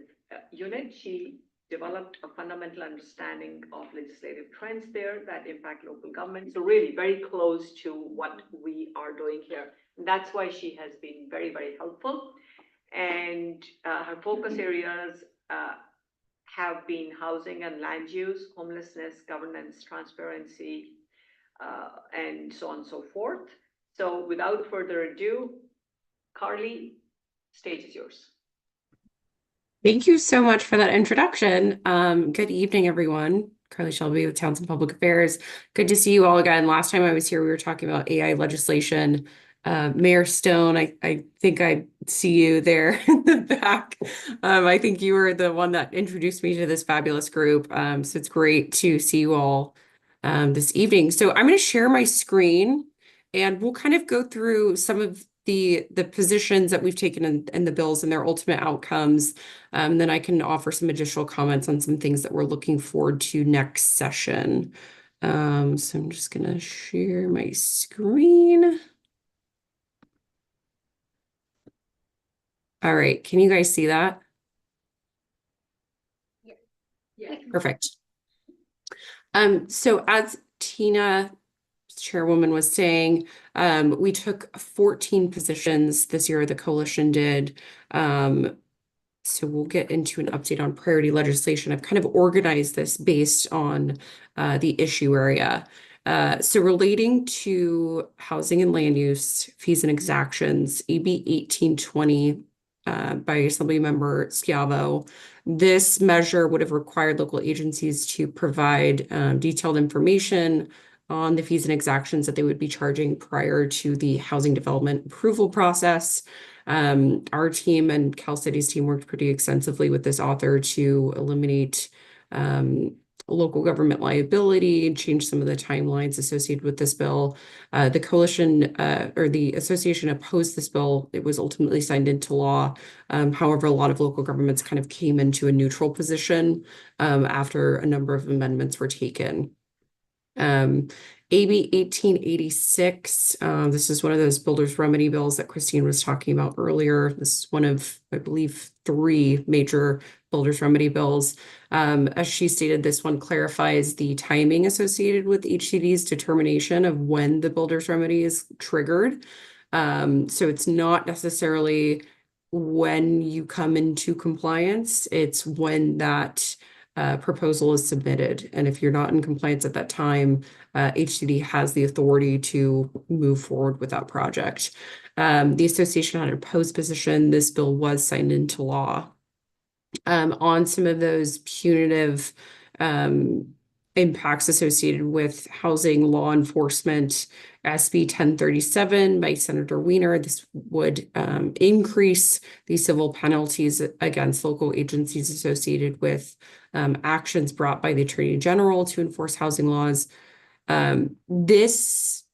unit. She developed a fundamental understanding of legislative trends there that impact local government. So really very close to what we are doing here. And that's why she has been very, very helpful. And her focus areas have been housing and land use, homelessness, governance, transparency, and so on and so forth. So without further ado, Carly, stage is yours. Thank you so much for that introduction. Good evening, everyone. Carly Shelby with Townsend Public Affairs. Good to see you all again. Last time I was here, we were talking about AI legislation. Mayor Stone, I think I see you there in the back. I think you were the one that introduced me to this fabulous group. So it's great to see you all this evening. So I'm going to share my screen and we'll kind of go through some of the positions that we've taken in the bills and their ultimate outcomes. Then I can offer some additional comments on some things that we're looking forward to next session. So I'm just going to share my screen. All right, can you guys see that? Yeah. Perfect. So as Tina, Chairwoman, was saying, we took 14 positions this year, the coalition did. So we'll get into an update on priority legislation. I've kind of organized this based on the issue area. So relating to housing and land use, fees and exactions, AB 1820 by Assemblymember Schiavo. This measure would have required local agencies to provide detailed information on the fees and exactions that they would be charging prior to the housing development approval process. Our team and CalCity's team worked pretty extensively with this author to eliminate local government liability and change some of the timelines associated with this bill. The coalition or the association opposed this bill. It was ultimately signed into law. However, a lot of local governments kind of came into a neutral position after a number of amendments were taken. AB 1886, this is one of those builders remedy bills that Christine was talking about earlier. This is one of, I believe, 3 major builders remedy bills. As she stated, this one clarifies the timing associated with HCD's determination of when the builders remedy is triggered. So it's not necessarily when you come into compliance, it's when that proposal is submitted. And if you're not in compliance at that time, HCD has the authority to move forward with that project. The association had a opposed position. This bill was signed into law. On some of those punitive impacts associated with housing law enforcement, SB 1037 by Senator Wiener, this would increase the civil penalties against local agencies associated with actions brought by the Attorney General to enforce housing laws. This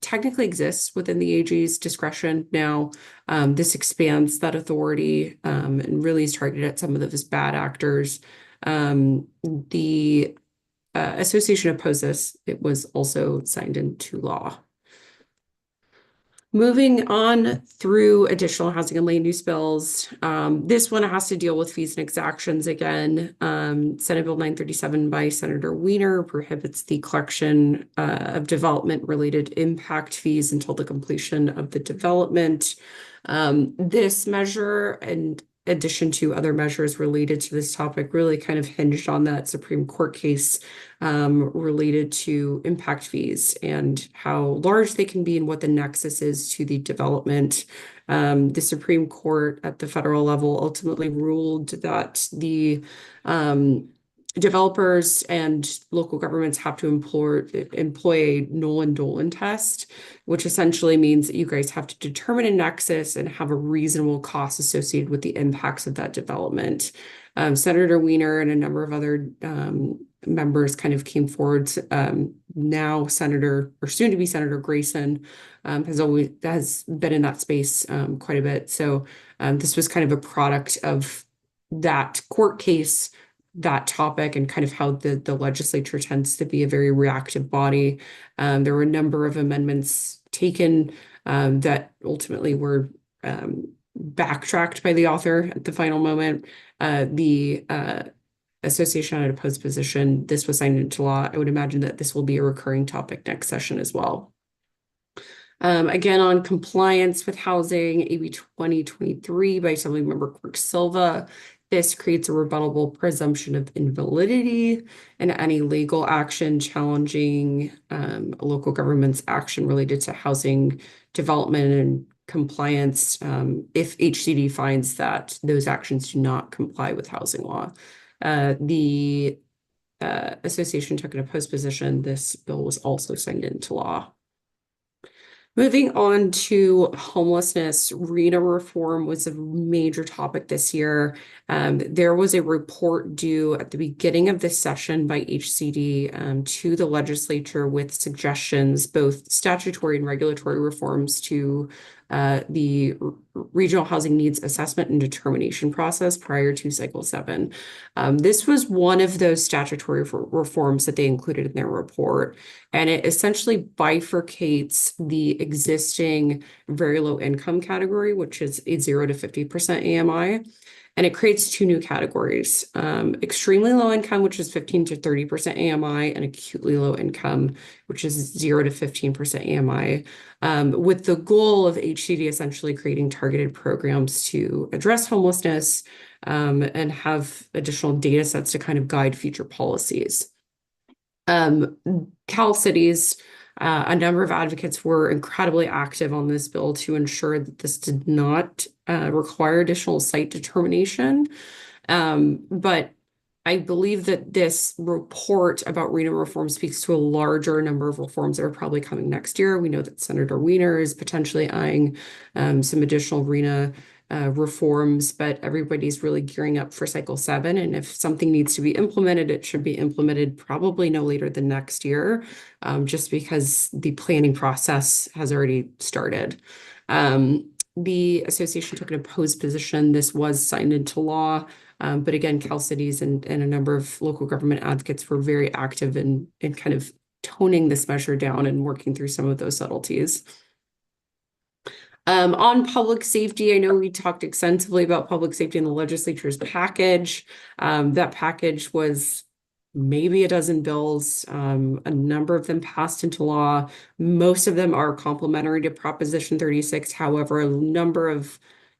technically exists within the AG's discretion now. This expands that authority and really is targeted at some of those bad actors. The association opposed this. It was also signed into law. Moving on through additional housing and land use bills, this one has to deal with fees and exactions again. Senate Bill 937 by Senator Wiener prohibits the collection of development-related impact fees until the completion of the development. This measure, in addition to other measures related to this topic, really kind of hinged on that Supreme Court case related to impact fees and how large they can be and what the nexus is to the development. The Supreme Court at the federal level ultimately ruled that the developers and local governments have to employ a Nolan-Dolan test, which essentially means that you guys have to determine a nexus and have a reasonable cost associated with the impacts of that development. Senator Wiener and a number of other members kind of came forward. Now Senator, or soon to be Senator Grayson, has been in that space quite a bit. So this was kind of a product of that court case, that topic, and kind of how the legislature tends to be a very reactive body. There were a number of amendments taken that ultimately were backtracked by the author at the final moment. The association had an opposed position. This was signed into law. I would imagine that this will be a recurring topic next session as well. Again, on compliance with housing, AB 2023 by Assemblymember Quirk Silva. This creates a rebuttable presumption of invalidity in any legal action challenging a local government's action related to housing development and compliance if HCD finds that those actions do not comply with housing law. The association took an opposed position. This bill was also signed into law. Moving on to homelessness, RENA reform was a major topic this year. There was a report due at the beginning of this session by HCD to the legislature with suggestions, both statutory and regulatory reforms to the regional housing needs assessment and determination process prior to cycle 7. This was one of those statutory reforms that they included in their report, and it essentially bifurcates the existing very low income category, which is a 0 to 50% AMI. And it creates 2 new categories, extremely low income, which is 15 to 30% AMI, and acutely low income, which is 0 to 15% AMI, with the goal of HCD essentially creating targeted programs to address homelessness and have additional data sets to kind of guide future policies. Cal Cities, a number of advocates were incredibly active on this bill to ensure that this did not require additional site determination. But I believe that this report about RENA reform speaks to a larger number of reforms that are probably coming next year. We know that Senator Wiener is potentially eyeing some additional RENA reforms, but everybody's really gearing up for cycle 7. And if something needs to be implemented, it should be implemented probably no later than next year, just because the planning process has already started. The association took an opposed position. This was signed into law. But again, Cal Cities and a number of local government advocates were very active in kind of toning this measure down and working through some of those subtleties. On public safety, I know we talked extensively about public safety in the legislature's package. That package was maybe a dozen bills. A number of them passed into law. Most of them are complementary to Proposition 36. However, a number of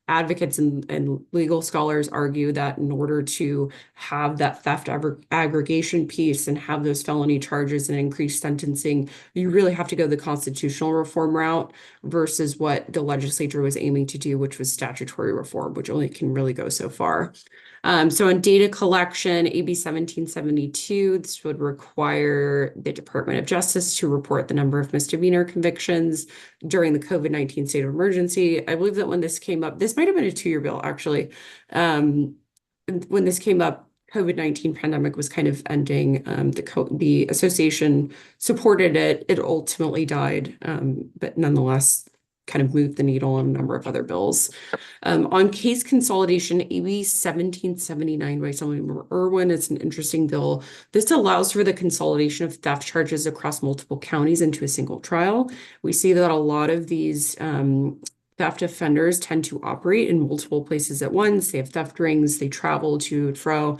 advocates and legal scholars argue that in order to have that theft aggregation piece and have those felony charges and increased sentencing, you really have to go the constitutional reform route versus what the legislature was aiming to do, which was statutory reform, which only can really go so far. So in data collection, AB 1772, this would require the Department of Justice to report the number of misdemeanor convictions during the COVID-19 state of emergency. I believe that when this came up, this might have been a 2-year bill, actually. When this came up, COVID-19 pandemic was kind of ending. The association supported it. It ultimately died, but nonetheless kind of moved the needle on a number of other bills. On case consolidation, AB 1779 by Assemblymember Irwin, it's an interesting bill. This allows for the consolidation of theft charges across multiple counties into a single trial. We see that a lot of these theft offenders tend to operate in multiple places at once. They have theft rings, they travel to and fro.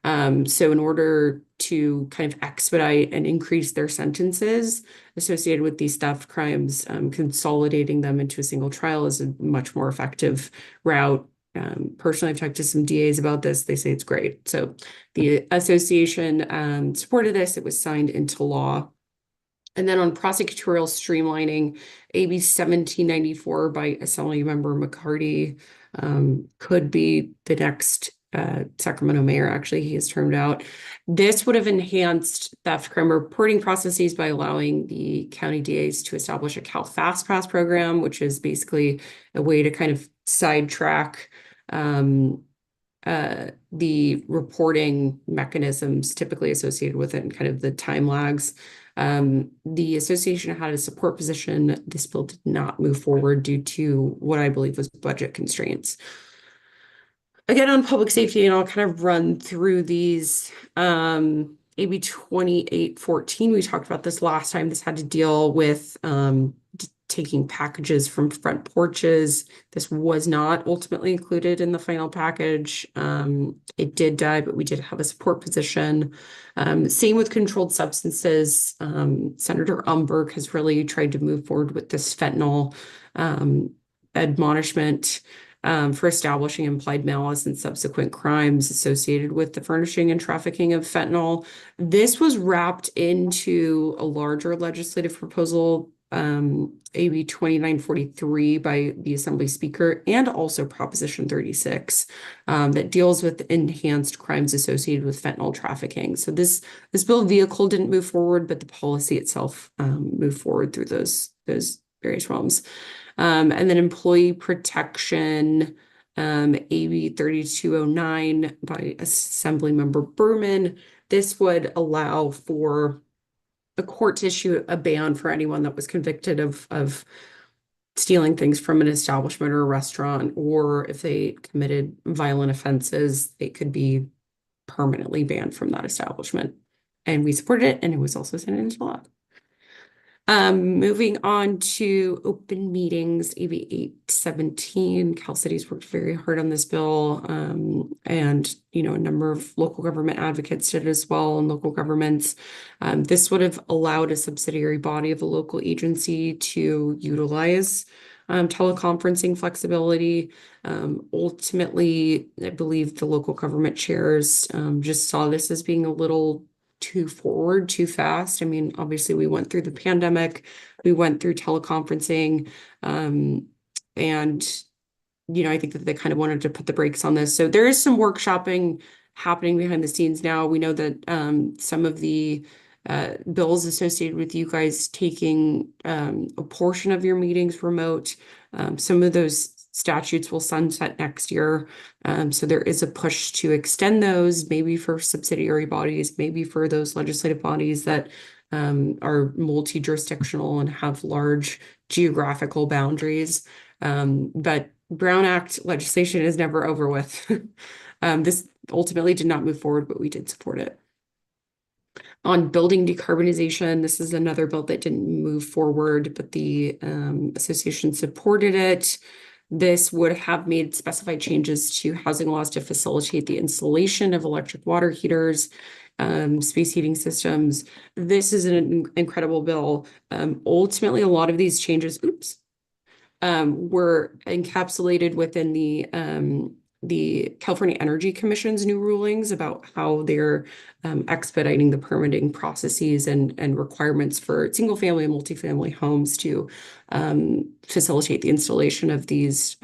So in order to kind of expedite and increase their sentences associated with these theft crimes, consolidating them into a single trial is a much more effective route. Personally, I've talked to some DAs about this. They say it's great. So the association supported this. It was signed into law. And then on prosecutorial streamlining, AB 1794 by Assemblymember McCarty could be the next Sacramento mayor. Actually, he is termed out. This would have enhanced theft crime reporting processes by allowing the county DAs to establish a Cal Fast Pass program, which is basically a way to kind of sidetrack the reporting mechanisms typically associated with it and kind of the time lags. The association had a support position. This bill did not move forward due to what I believe was budget constraints. Again, on public safety, and I'll kind of run through these. AB 2814, we talked about this last time. This had to deal with taking packages from front porches. This was not ultimately included in the final package. It did die, but we did have a support position. Same with controlled substances. Senator Umberg has really tried to move forward with this fentanyl admonishment for establishing implied malice and subsequent crimes associated with the furnishing and trafficking of fentanyl. This was wrapped into a larger legislative proposal, AB 2943 by the Assembly Speaker, and also Proposition 36 that deals with enhanced crimes associated with fentanyl trafficking. So this bill vehicle didn't move forward, but the policy itself moved forward through those various realms. And then employee protection, AB 3209 by Assemblymember Berman. This would allow for a court to issue a ban for anyone that was convicted of stealing things from an establishment or a restaurant, or if they committed violent offenses, they could be permanently banned from that establishment. And we supported it, and it was also signed into law. Moving on to open meetings, AB 817. Cal Cities worked very hard on this bill, and a number of local government advocates did as well, and local governments. This would have allowed a subsidiary body of a local agency to utilize teleconferencing flexibility. Ultimately, I believe the local government chairs just saw this as being a little too forward, too fast. I mean, obviously we went through the pandemic, we went through teleconferencing, and I think that they kind of wanted to put the brakes on this. So there is some workshopping happening behind the scenes now. We know that some of the bills associated with you guys taking a portion of your meetings remote, some of those statutes will sunset next year. So there is a push to extend those, maybe for subsidiary bodies, maybe for those legislative bodies that are multi-jurisdictional and have large geographical boundaries. But Brown Act legislation is never over with. This ultimately did not move forward, but we did support it. On building decarbonization, this is another bill that didn't move forward, but the association supported it. This would have made specified changes to housing laws to facilitate the installation of electric water heaters, space heating systems. This is an incredible bill. Ultimately, a lot of these changes, were encapsulated within the California Energy Commission's new rulings about how they're expediting the permitting processes and requirements for single-family and multifamily homes to facilitate the installation of these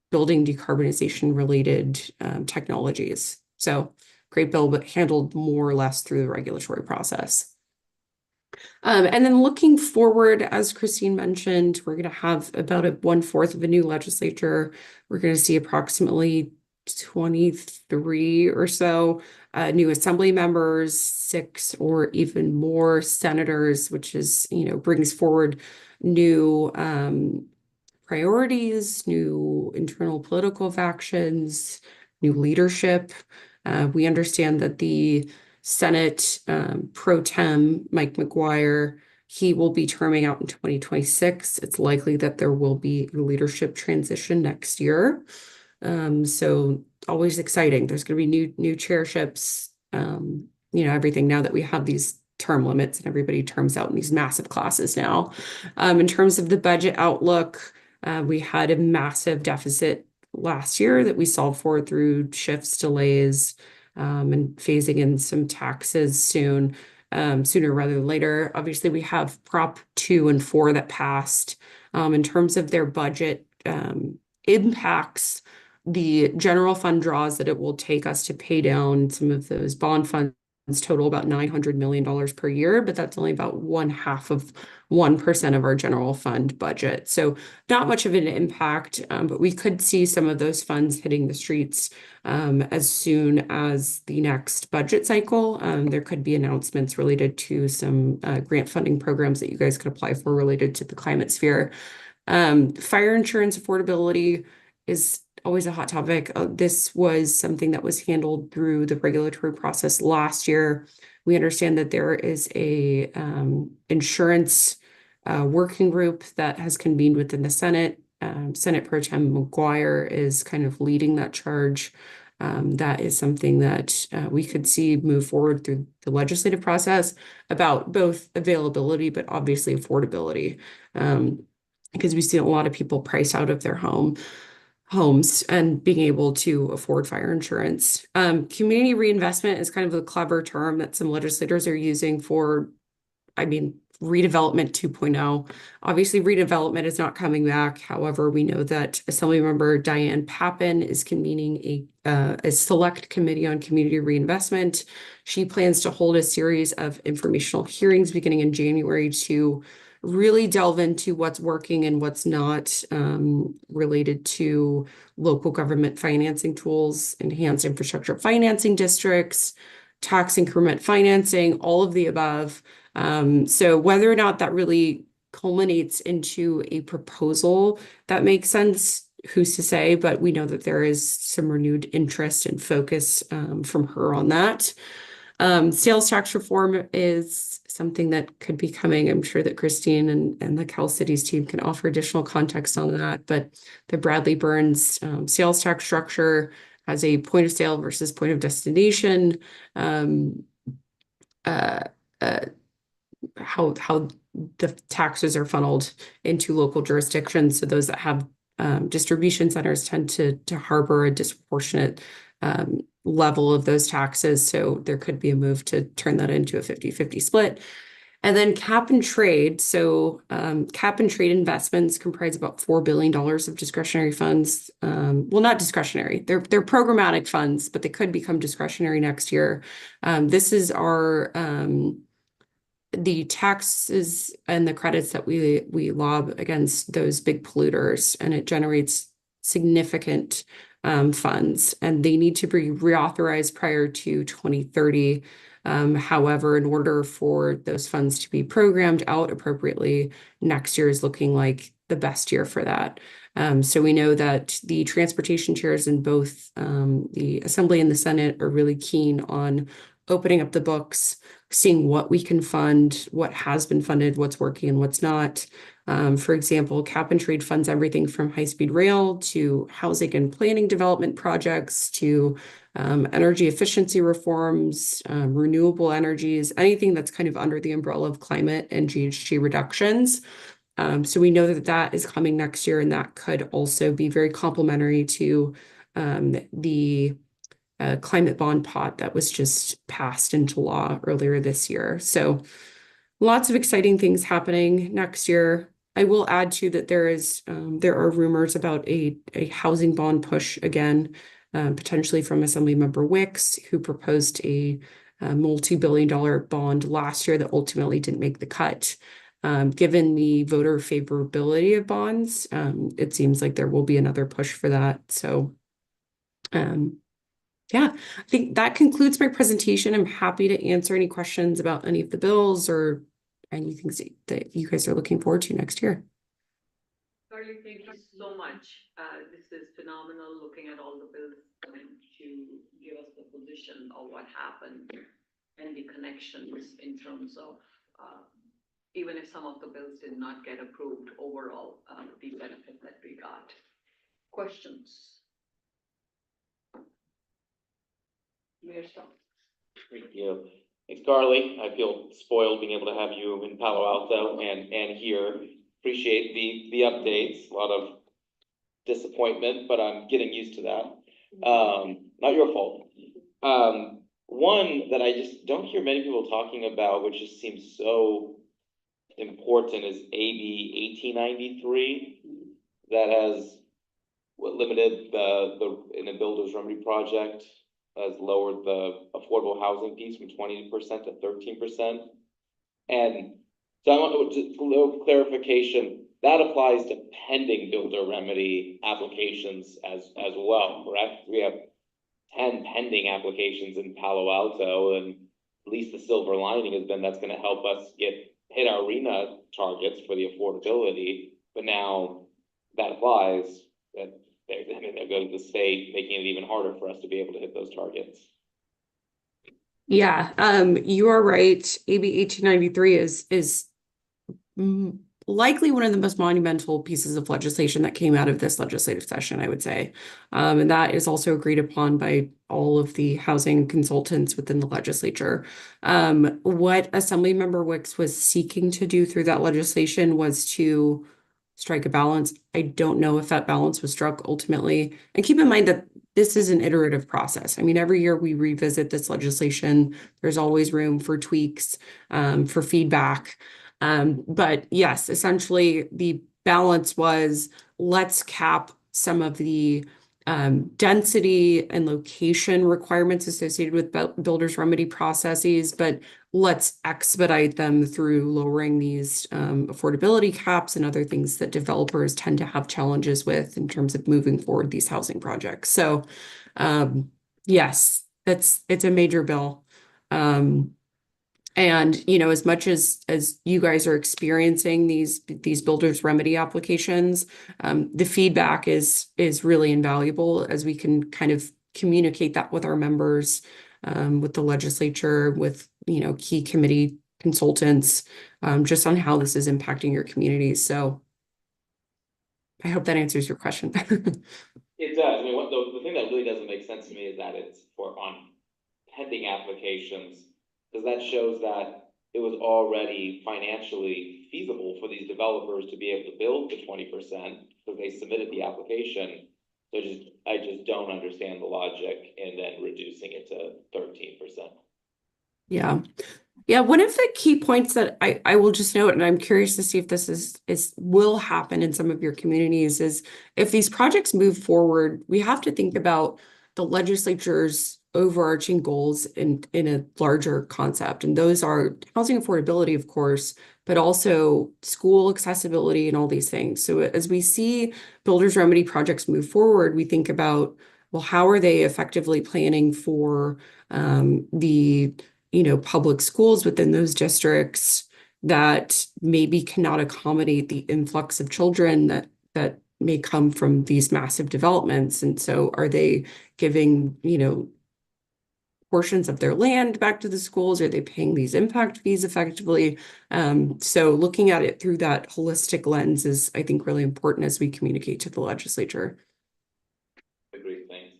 building decarbonization-related technologies. So great bill, but handled more or less through the regulatory process. And then looking forward, as Christine mentioned, we're going to have about 1/4 of a new legislature. We're going to see approximately 23 or so new assembly members, 6 or even more senators, which is, brings forward new priorities, new internal political factions, new leadership. We understand that the Senate pro tem, Mike McGuire, he will be terming out in 2026. It's likely that there will be a leadership transition next year. So always exciting. There's going to be new chairships, everything now that we have these term limits and everybody terms out in these massive classes now. In terms of the budget outlook, we had a massive deficit last year that we solved for through shifts, delays, and phasing in some taxes sooner rather than later. Obviously, we have Prop 2 and 4 that passed. In terms of their budget impacts, the general fund draws that it will take us to pay down some of those bond funds total about $900 million per year, but that's only about 1/2 of 1% of our general fund budget. So not much of an impact, but we could see some of those funds hitting the streets as soon as the next budget cycle. There could be announcements related to some grant funding programs that you guys could apply for related to the climate sphere. Fire insurance affordability is always a hot topic. This was something that was handled through the regulatory process last year. We understand that there is a insurance working group that has convened within the Senate. Senate Pro Tem McGuire is kind of leading that charge. That is something that we could see move forward through the legislative process about both availability, but obviously affordability, because we've seen a lot of people price out of their homes and being able to afford fire insurance. Community reinvestment is kind of a clever term that some legislators are using for, redevelopment 2.0. Obviously, redevelopment is not coming back. However, we know that Assemblymember Diane Pappin is convening a select committee on community reinvestment. She plans to hold a series of informational hearings beginning in January to really delve into what's working and what's not related to local government financing tools, enhanced infrastructure financing districts, tax increment financing, all of the above. So whether or not that really culminates into a proposal that makes sense, who's to say, but we know that there is some renewed interest and focus from her on that. Sales tax reform is something that could be coming. I'm sure that Christine and the Cal Cities team can offer additional context on that, but the Bradley Burns sales tax structure has a point of sale versus point of destination, how the taxes are funneled into local jurisdictions. So those that have distribution centers tend to harbor a disproportionate level of those taxes. So there could be a move to turn that into a 50-50 split. And then cap and trade. So cap and trade investments comprise about $4 billion of discretionary funds. Well, not discretionary. They're programmatic funds, but they could become discretionary next year. This is our the taxes and the credits that we lob against those big polluters, and it generates significant funds, and they need to be reauthorized prior to 2030. However, in order for those funds to be programmed out appropriately, next year is looking like the best year for that. So we know that the transportation chairs in both the Assembly and the Senate are really keen on opening up the books, seeing what we can fund, what has been funded, what's working and what's not. For example, Cap and Trade funds everything from high-speed rail to housing and planning development projects to energy efficiency reforms, renewable energies, anything that's kind of under the umbrella of climate and GHG reductions. So we know that that is coming next year, and that could also be very complementary to the climate bond pot that was just passed into law earlier this year. So lots of exciting things happening next year. I will add too that there are rumors about a housing bond push again, potentially from Assemblymember Wicks, who proposed a multi-billion-dollar bond last year that ultimately didn't make the cut. Given the voter favorability of bonds, it seems like there will be another push for that. So, yeah, I think that concludes my presentation. I'm happy to answer any questions about any of the bills or anything that you guys are looking forward to next year. Carly, thank you so much. This is phenomenal, looking at all the bills and to give us the position of what happened and the connections in terms of even if some of the bills did not get approved, overall, the benefit that we got. Questions? Mayor Stone. Thank you. Thanks, Carly. I feel spoiled being able to have you in Palo Alto and here. Appreciate the updates. A lot of disappointment, but I'm getting used to that. Not your fault. One that I just don't hear many people talking about, which just seems so important, is AB 1893 that has limited in the Builders Remedy Project, has lowered the affordable housing piece from 20% to 13%. And so I want just a little clarification. That applies to pending builder remedy applications as well, correct? We have 10 pending applications in Palo Alto, and at least the silver lining has been that's going to help us hit our RENA targets for the affordability. But now that applies, that they're going to the state, making it even harder for us to be able to hit those targets. Yeah, you are right. AB 1893 is likely one of the most monumental pieces of legislation that came out of this legislative session, I would say. And that is also agreed upon by all of the housing consultants within the legislature. What Assemblymember Wicks was seeking to do through that legislation was to strike a balance. I don't know if that balance was struck ultimately. And keep in mind that this is an iterative process. I mean, every year we revisit this legislation. There's always room for tweaks, for feedback. But yes, essentially the balance was, let's cap some of the density and location requirements associated with builders remedy processes, but let's expedite them through lowering these affordability caps and other things that developers tend to have challenges with in terms of moving forward these housing projects. So yes, it's a major bill. And, you know, as much as you guys are experiencing these builders remedy applications, the feedback is really invaluable as we can kind of communicate that with our members, with the legislature, with, you know, key committee consultants, just on how this is impacting your communities. So I hope that answers your question. It does. I mean, the thing that really doesn't make sense to me is that it's on pending applications, because that shows that it was already financially feasible for these developers to be able to build the 20% because they submitted the application. So I just don't understand the logic in then reducing it to 13%. Yeah. Yeah, one of the key points that I will just note, and I'm curious to see if this will happen in some of your communities, is if these projects move forward, we have to think about the legislature's overarching goals in a larger concept. And those are housing affordability, of course, but also school accessibility and all these things. So as we see builders remedy projects move forward, we think about, well, how are they effectively planning for the public schools within those districts that maybe cannot accommodate the influx of children that may come from these massive developments. And so are they giving, portions of their land back to the schools? Are they paying these impact fees effectively? So looking at it through that holistic lens is, I think, really important as we communicate to the legislature. Agreed, thanks.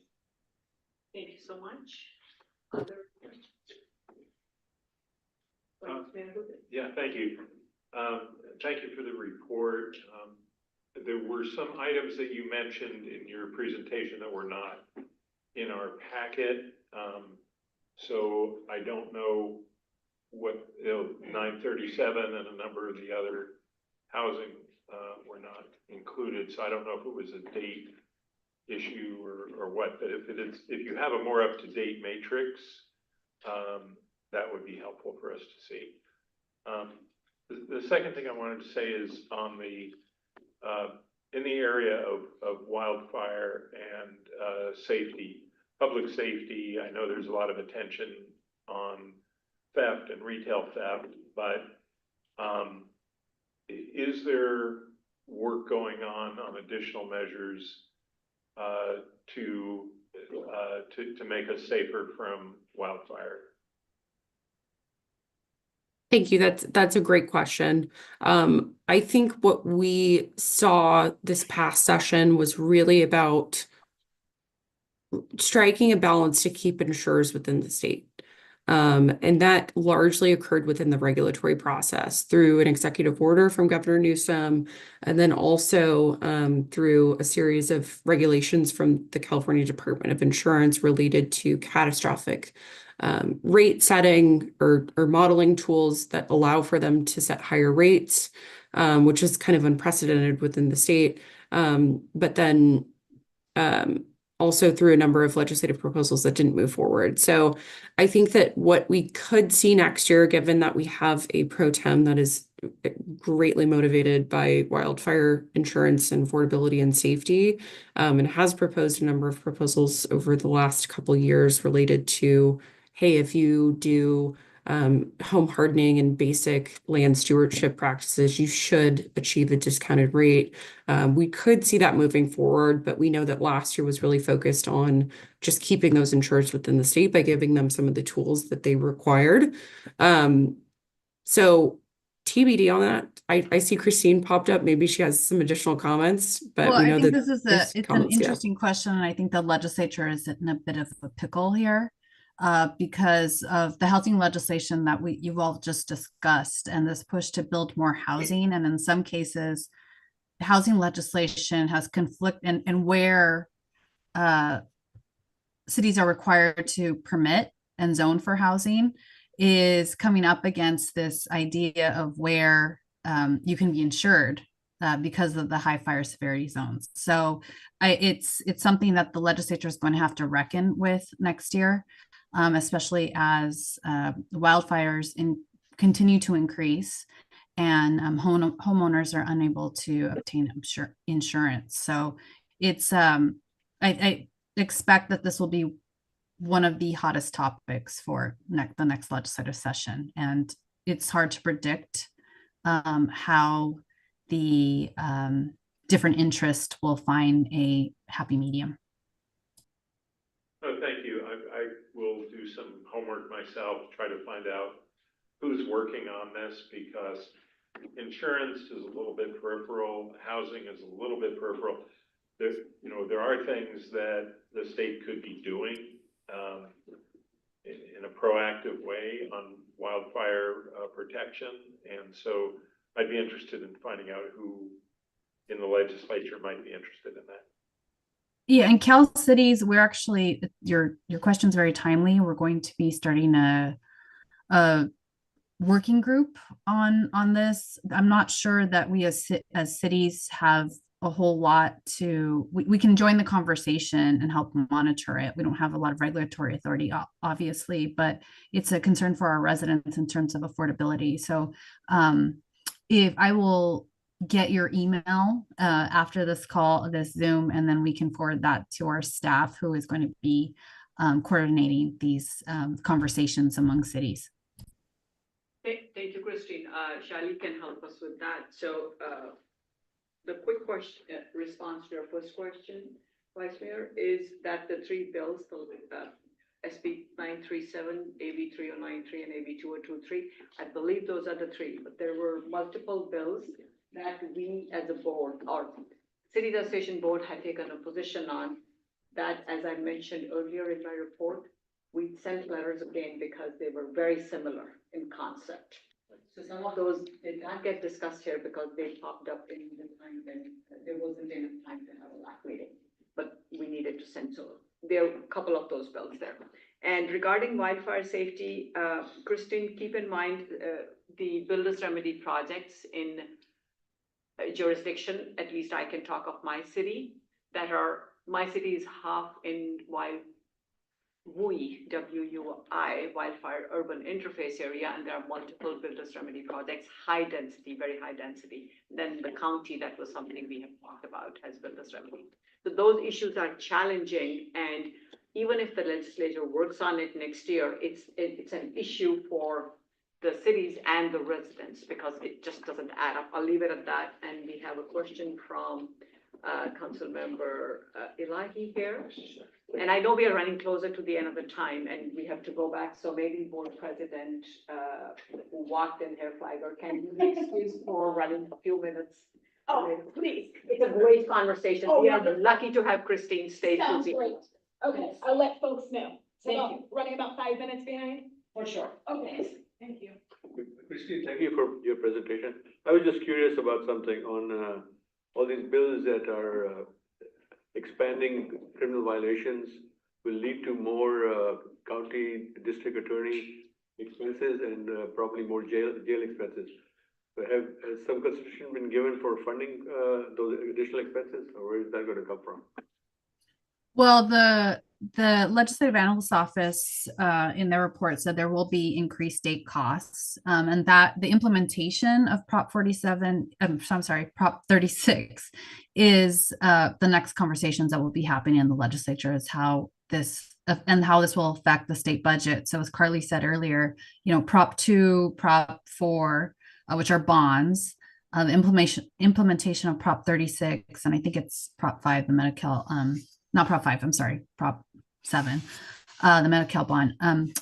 Thank you so much. Other questions? Yeah, thank you. Thank you for the report. There were some items that you mentioned in your presentation that were not in our packet. So I don't know what, 937 and a number of the other housing were not included. So I don't know if it was a date issue or what, but if you have a more up-to-date matrix, that would be helpful for us to see. The second thing I wanted to say is on the in the area of wildfire and safety, public safety. I know there's a lot of attention on theft and retail theft, but is there work going on additional measures to make us safer from wildfire? Thank you. That's a great question. I think what we saw this past session was really about striking a balance to keep insurers within the state. And that largely occurred within the regulatory process through an executive order from Governor Newsom, and then also through a series of regulations from the California Department of Insurance related to catastrophic rate setting or modeling tools that allow for them to set higher rates, which is kind of unprecedented within the state. But then also through a number of legislative proposals that didn't move forward. So I think that what we could see next year, given that we have a pro tem that is greatly motivated by wildfire insurance and affordability and safety, and has proposed a number of proposals over the last couple of years related to, hey, if you do home hardening and basic land stewardship practices, you should achieve a discounted rate. We could see that moving forward, but we know that last year was really focused on just keeping those insurers within the state by giving them some of the tools that they required. So TBD on that. I see Christine popped up. Maybe she has some additional comments, but Well, we I know think that it's an comments, yeah. interesting question, and I think the legislature is in a bit of a pickle here because of the housing legislation that you've all just discussed, and this push to build more housing. And in some cases, housing legislation has conflict and where cities are required to permit and zone for housing is coming up against this idea of where you can be insured because of the high fire severity zones. So it's something that the legislature is going to have to reckon with next year, especially as wildfires continue to increase and homeowners are unable to obtain insurance. So it's I expect that this will be one of the hottest topics for the next legislative session. And it's hard to predict how the different interests will find a happy medium. Oh, thank you. I will do some homework myself, try to find out who's working on this, because insurance is a little bit peripheral, housing is a little bit peripheral. There are things that the state could be doing in a proactive way on wildfire protection. And so I'd be interested in finding out who in the legislature might be interested in that. Yeah, in Cal Cities, we're actually, your question's very timely. We're going to be starting a working group on this. I'm not sure that we as cities have a whole lot to, we can join the conversation and help monitor it. We don't have a lot of regulatory authority, obviously, but it's a concern for our residents in terms of affordability. So if I will get your email after this call, this Zoom, and then we can forward that to our staff who is going to be coordinating these conversations among cities. Thank you, Christine. Shally can help us with that. So the quick question, response to your first question, Vice Mayor, is that the three bills, SB 937, AB 3093, and AB 2023, I believe those are the three, but there were multiple bills that we as a board, or City Association Board, had taken a position on that, as I mentioned earlier in my report, we sent letters again because they were very similar in concept. So some of those did not get discussed here because they popped up in the time when there wasn't enough time to have a LAC meeting, but we needed to send, so there are a couple of those bills there. And regarding wildfire safety, Christine, keep in mind the builder's remedy projects in jurisdiction, at least I can talk of my city, that are, my city is half in WUI, W-U-I, wildfire urban interface area, and there are multiple builders remedy projects, high density, very high density. Then the county, that was something we have talked about, has builders remedy. So those issues are challenging, and even if the legislature works on it next year, it's an issue for the cities and the residents because it just doesn't add up. I'll leave it at that. And we have a question from Council Member Elahi here. And I know we are running closer to the end of the time and we have to go back. So maybe Board President who walked in here, Flagger, can you be excused for running a few minutes? Oh, please. It's a great conversation. Oh, We are wonderful. lucky to have Christine stay through Sounds the. great. Okay, I'll let folks know. So Thank about- you. Running about 5 minutes behind? For sure. Okay, thank you. Christine, thank you for your presentation. I was just curious about something on all these bills that are expanding criminal violations will lead to more county district attorney expenses and probably more jail expenses. So has some consideration been given for funding those additional expenses, or where is that going to come from? Well, the Legislative Analyst's Office in their report said there will be increased state costs, and that the implementation of Prop 47, Prop 36 is the next conversations that will be happening in the legislature is how this will affect the state budget. So as Carly said earlier, Prop 2, Prop 4, which are bonds, the implementation of Prop 36, and I think it's Prop 5, the Medi-Cal, not Prop 5, I'm sorry, Prop 7, the Medi-Cal bond,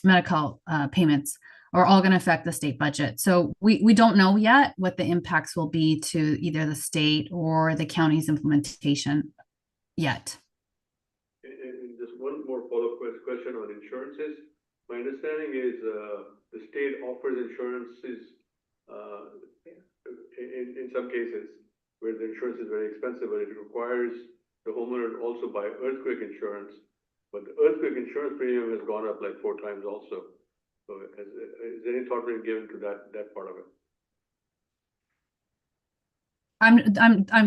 Medi-Cal payments are all going to affect the state budget. So we don't know yet what the impacts will be to either the state or the county's implementation yet. And just one more follow-up question on insurances. My understanding is the state offers insurances in some cases where the insurance is very expensive, but it requires the homeowner to also buy earthquake insurance. But the earthquake insurance premium has gone up like 4 times also. So is any thought being given to that part of it?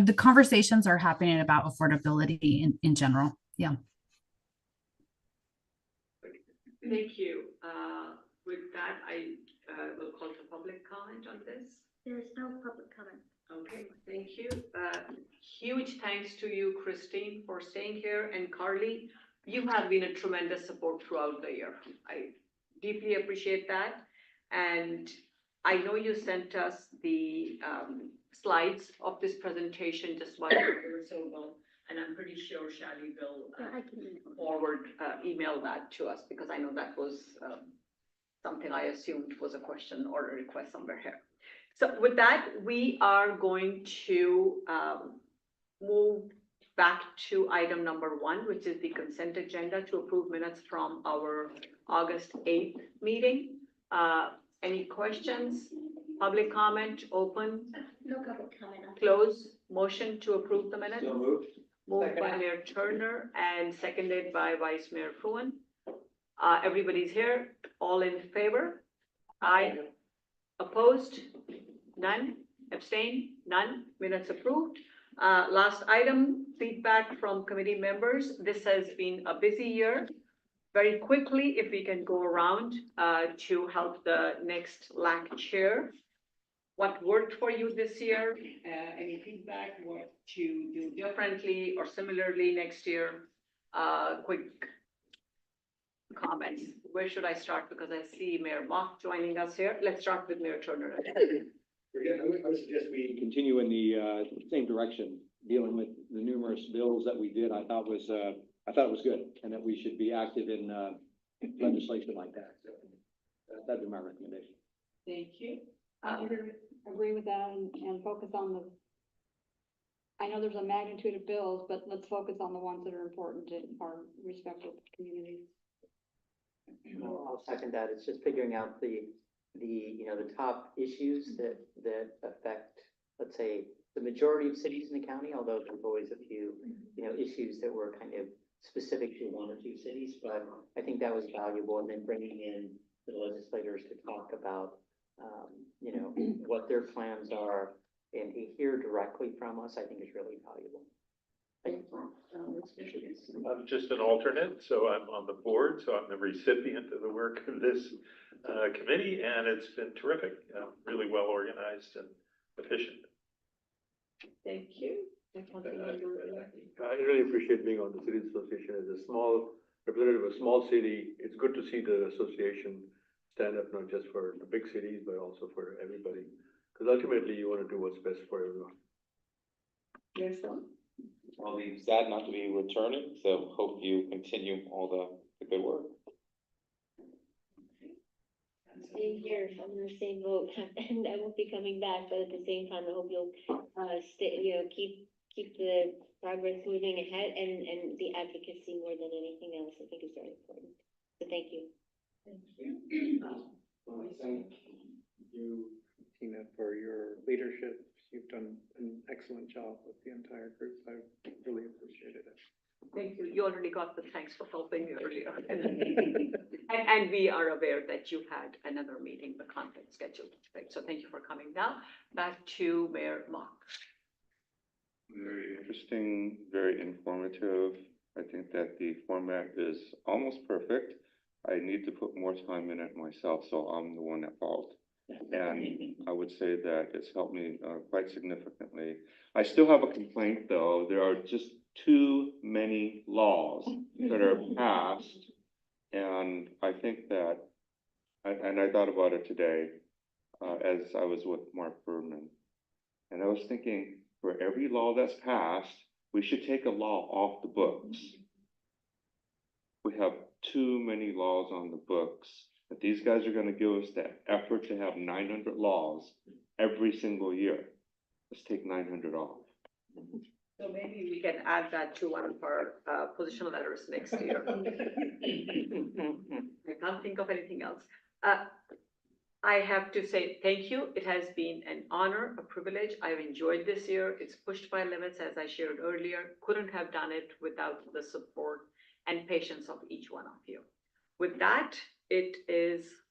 The conversations are happening about affordability in general. Yeah. Thank you. With that, I will call for public comment on this. There is no public comment. Okay, thank you. Huge thanks to you, Christine, for staying here, and Carly, you have been a tremendous support throughout the year. I deeply appreciate that. And I know you sent us the slides of this presentation just while we were so well, and I'm pretty sure Shally will Yeah, I can email that to us because I know that was something I assumed was a question or a request somewhere here. So with that, we are going to move back to item number 1, which is the consent agenda to approve minutes from our August 8th meeting. Any questions? Public comment, open, No public comment. close, motion to approve the minutes? So moved. Moved by Mayor Turner and seconded by Vice Mayor Fruin. Everybody's here. All in favor? Aye. Opposed? None. Abstain? None. Minutes approved. Last item, feedback from committee members. This has been a busy year. Very quickly, if we can go around to help the next LAC chair. What worked for you this year? Any feedback, what to do differently or similarly next year? Quick comments. Where should I start? Because I see Mayor Mock joining us here. Let's start with Mayor Turner. Again, I would suggest we continue in the same direction, dealing with the numerous bills that we did. I thought was good, and that we should be active in legislation like that. So that'd be my recommendation. Thank you. Agree with that and focus on the, I know there's a magnitude of bills, but let's focus on the ones that are important in our respective communities. I'll second that. It's just figuring out the top issues that affect, let's say, the majority of cities in the county, although there's always a few, issues that were kind of specific to one or two cities, but I think that was valuable. And then bringing in the legislators to talk about, what their plans are and to hear directly from us, I think is really valuable. I'm just an alternate, so I'm on the board, so I'm the recipient of the work of this committee, and it's been terrific, really well organized and efficient. Thank you. I really appreciate being on the Cities Association as a small representative of a small city. It's good to see the association stand up, not just for the big cities, but also for everybody. Because ultimately you want to do what's best for everyone. Yes, sir. I'll be sad not to be returning, so hope you continue all the good work. Same here, I'm in the same boat, and I won't be coming back, but at the same time, I hope you'll, keep the progress moving ahead and the advocacy more than anything else, I think is very important. So thank you. Thank you. Thank you, Tina, for your leadership. You've done an excellent job with the entire group. I really appreciated it. Thank you. You already got the thanks for helping me earlier. And we are aware that you had another meeting, the conference scheduled, right? So thank you for coming now. Back to Mayor Mock. Very interesting, very informative. I think that the format is almost perfect. I need to put more time in it myself, so I'm the one at fault. And I would say that it's helped me quite significantly. I still have a complaint, though. There are just too many laws that are passed. And I think that, and I thought about it today as I was with Mark Berman. And I was thinking, for every law that's passed, we should take a law off the books. We have too many laws on the books. If these guys are going to give us the effort to have 900 laws every single year, let's take 900 off. So maybe we can add that to one of our position letters next year. I can't think of anything else. I have to say thank you. It has been an honor, a privilege. I've enjoyed this year. It's pushed my limits, as I shared earlier. Couldn't have done it without the support and patience of each one of you. With that, it is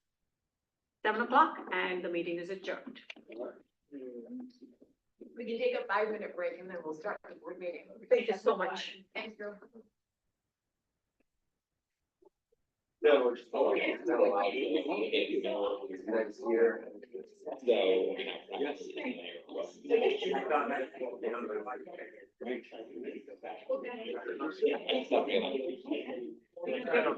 7 o'clock and the meeting is adjourned. We can take a 5-minute break and then we'll start the board meeting. Thank you so much. Thanks, girl. Yeah, we're just next year. So,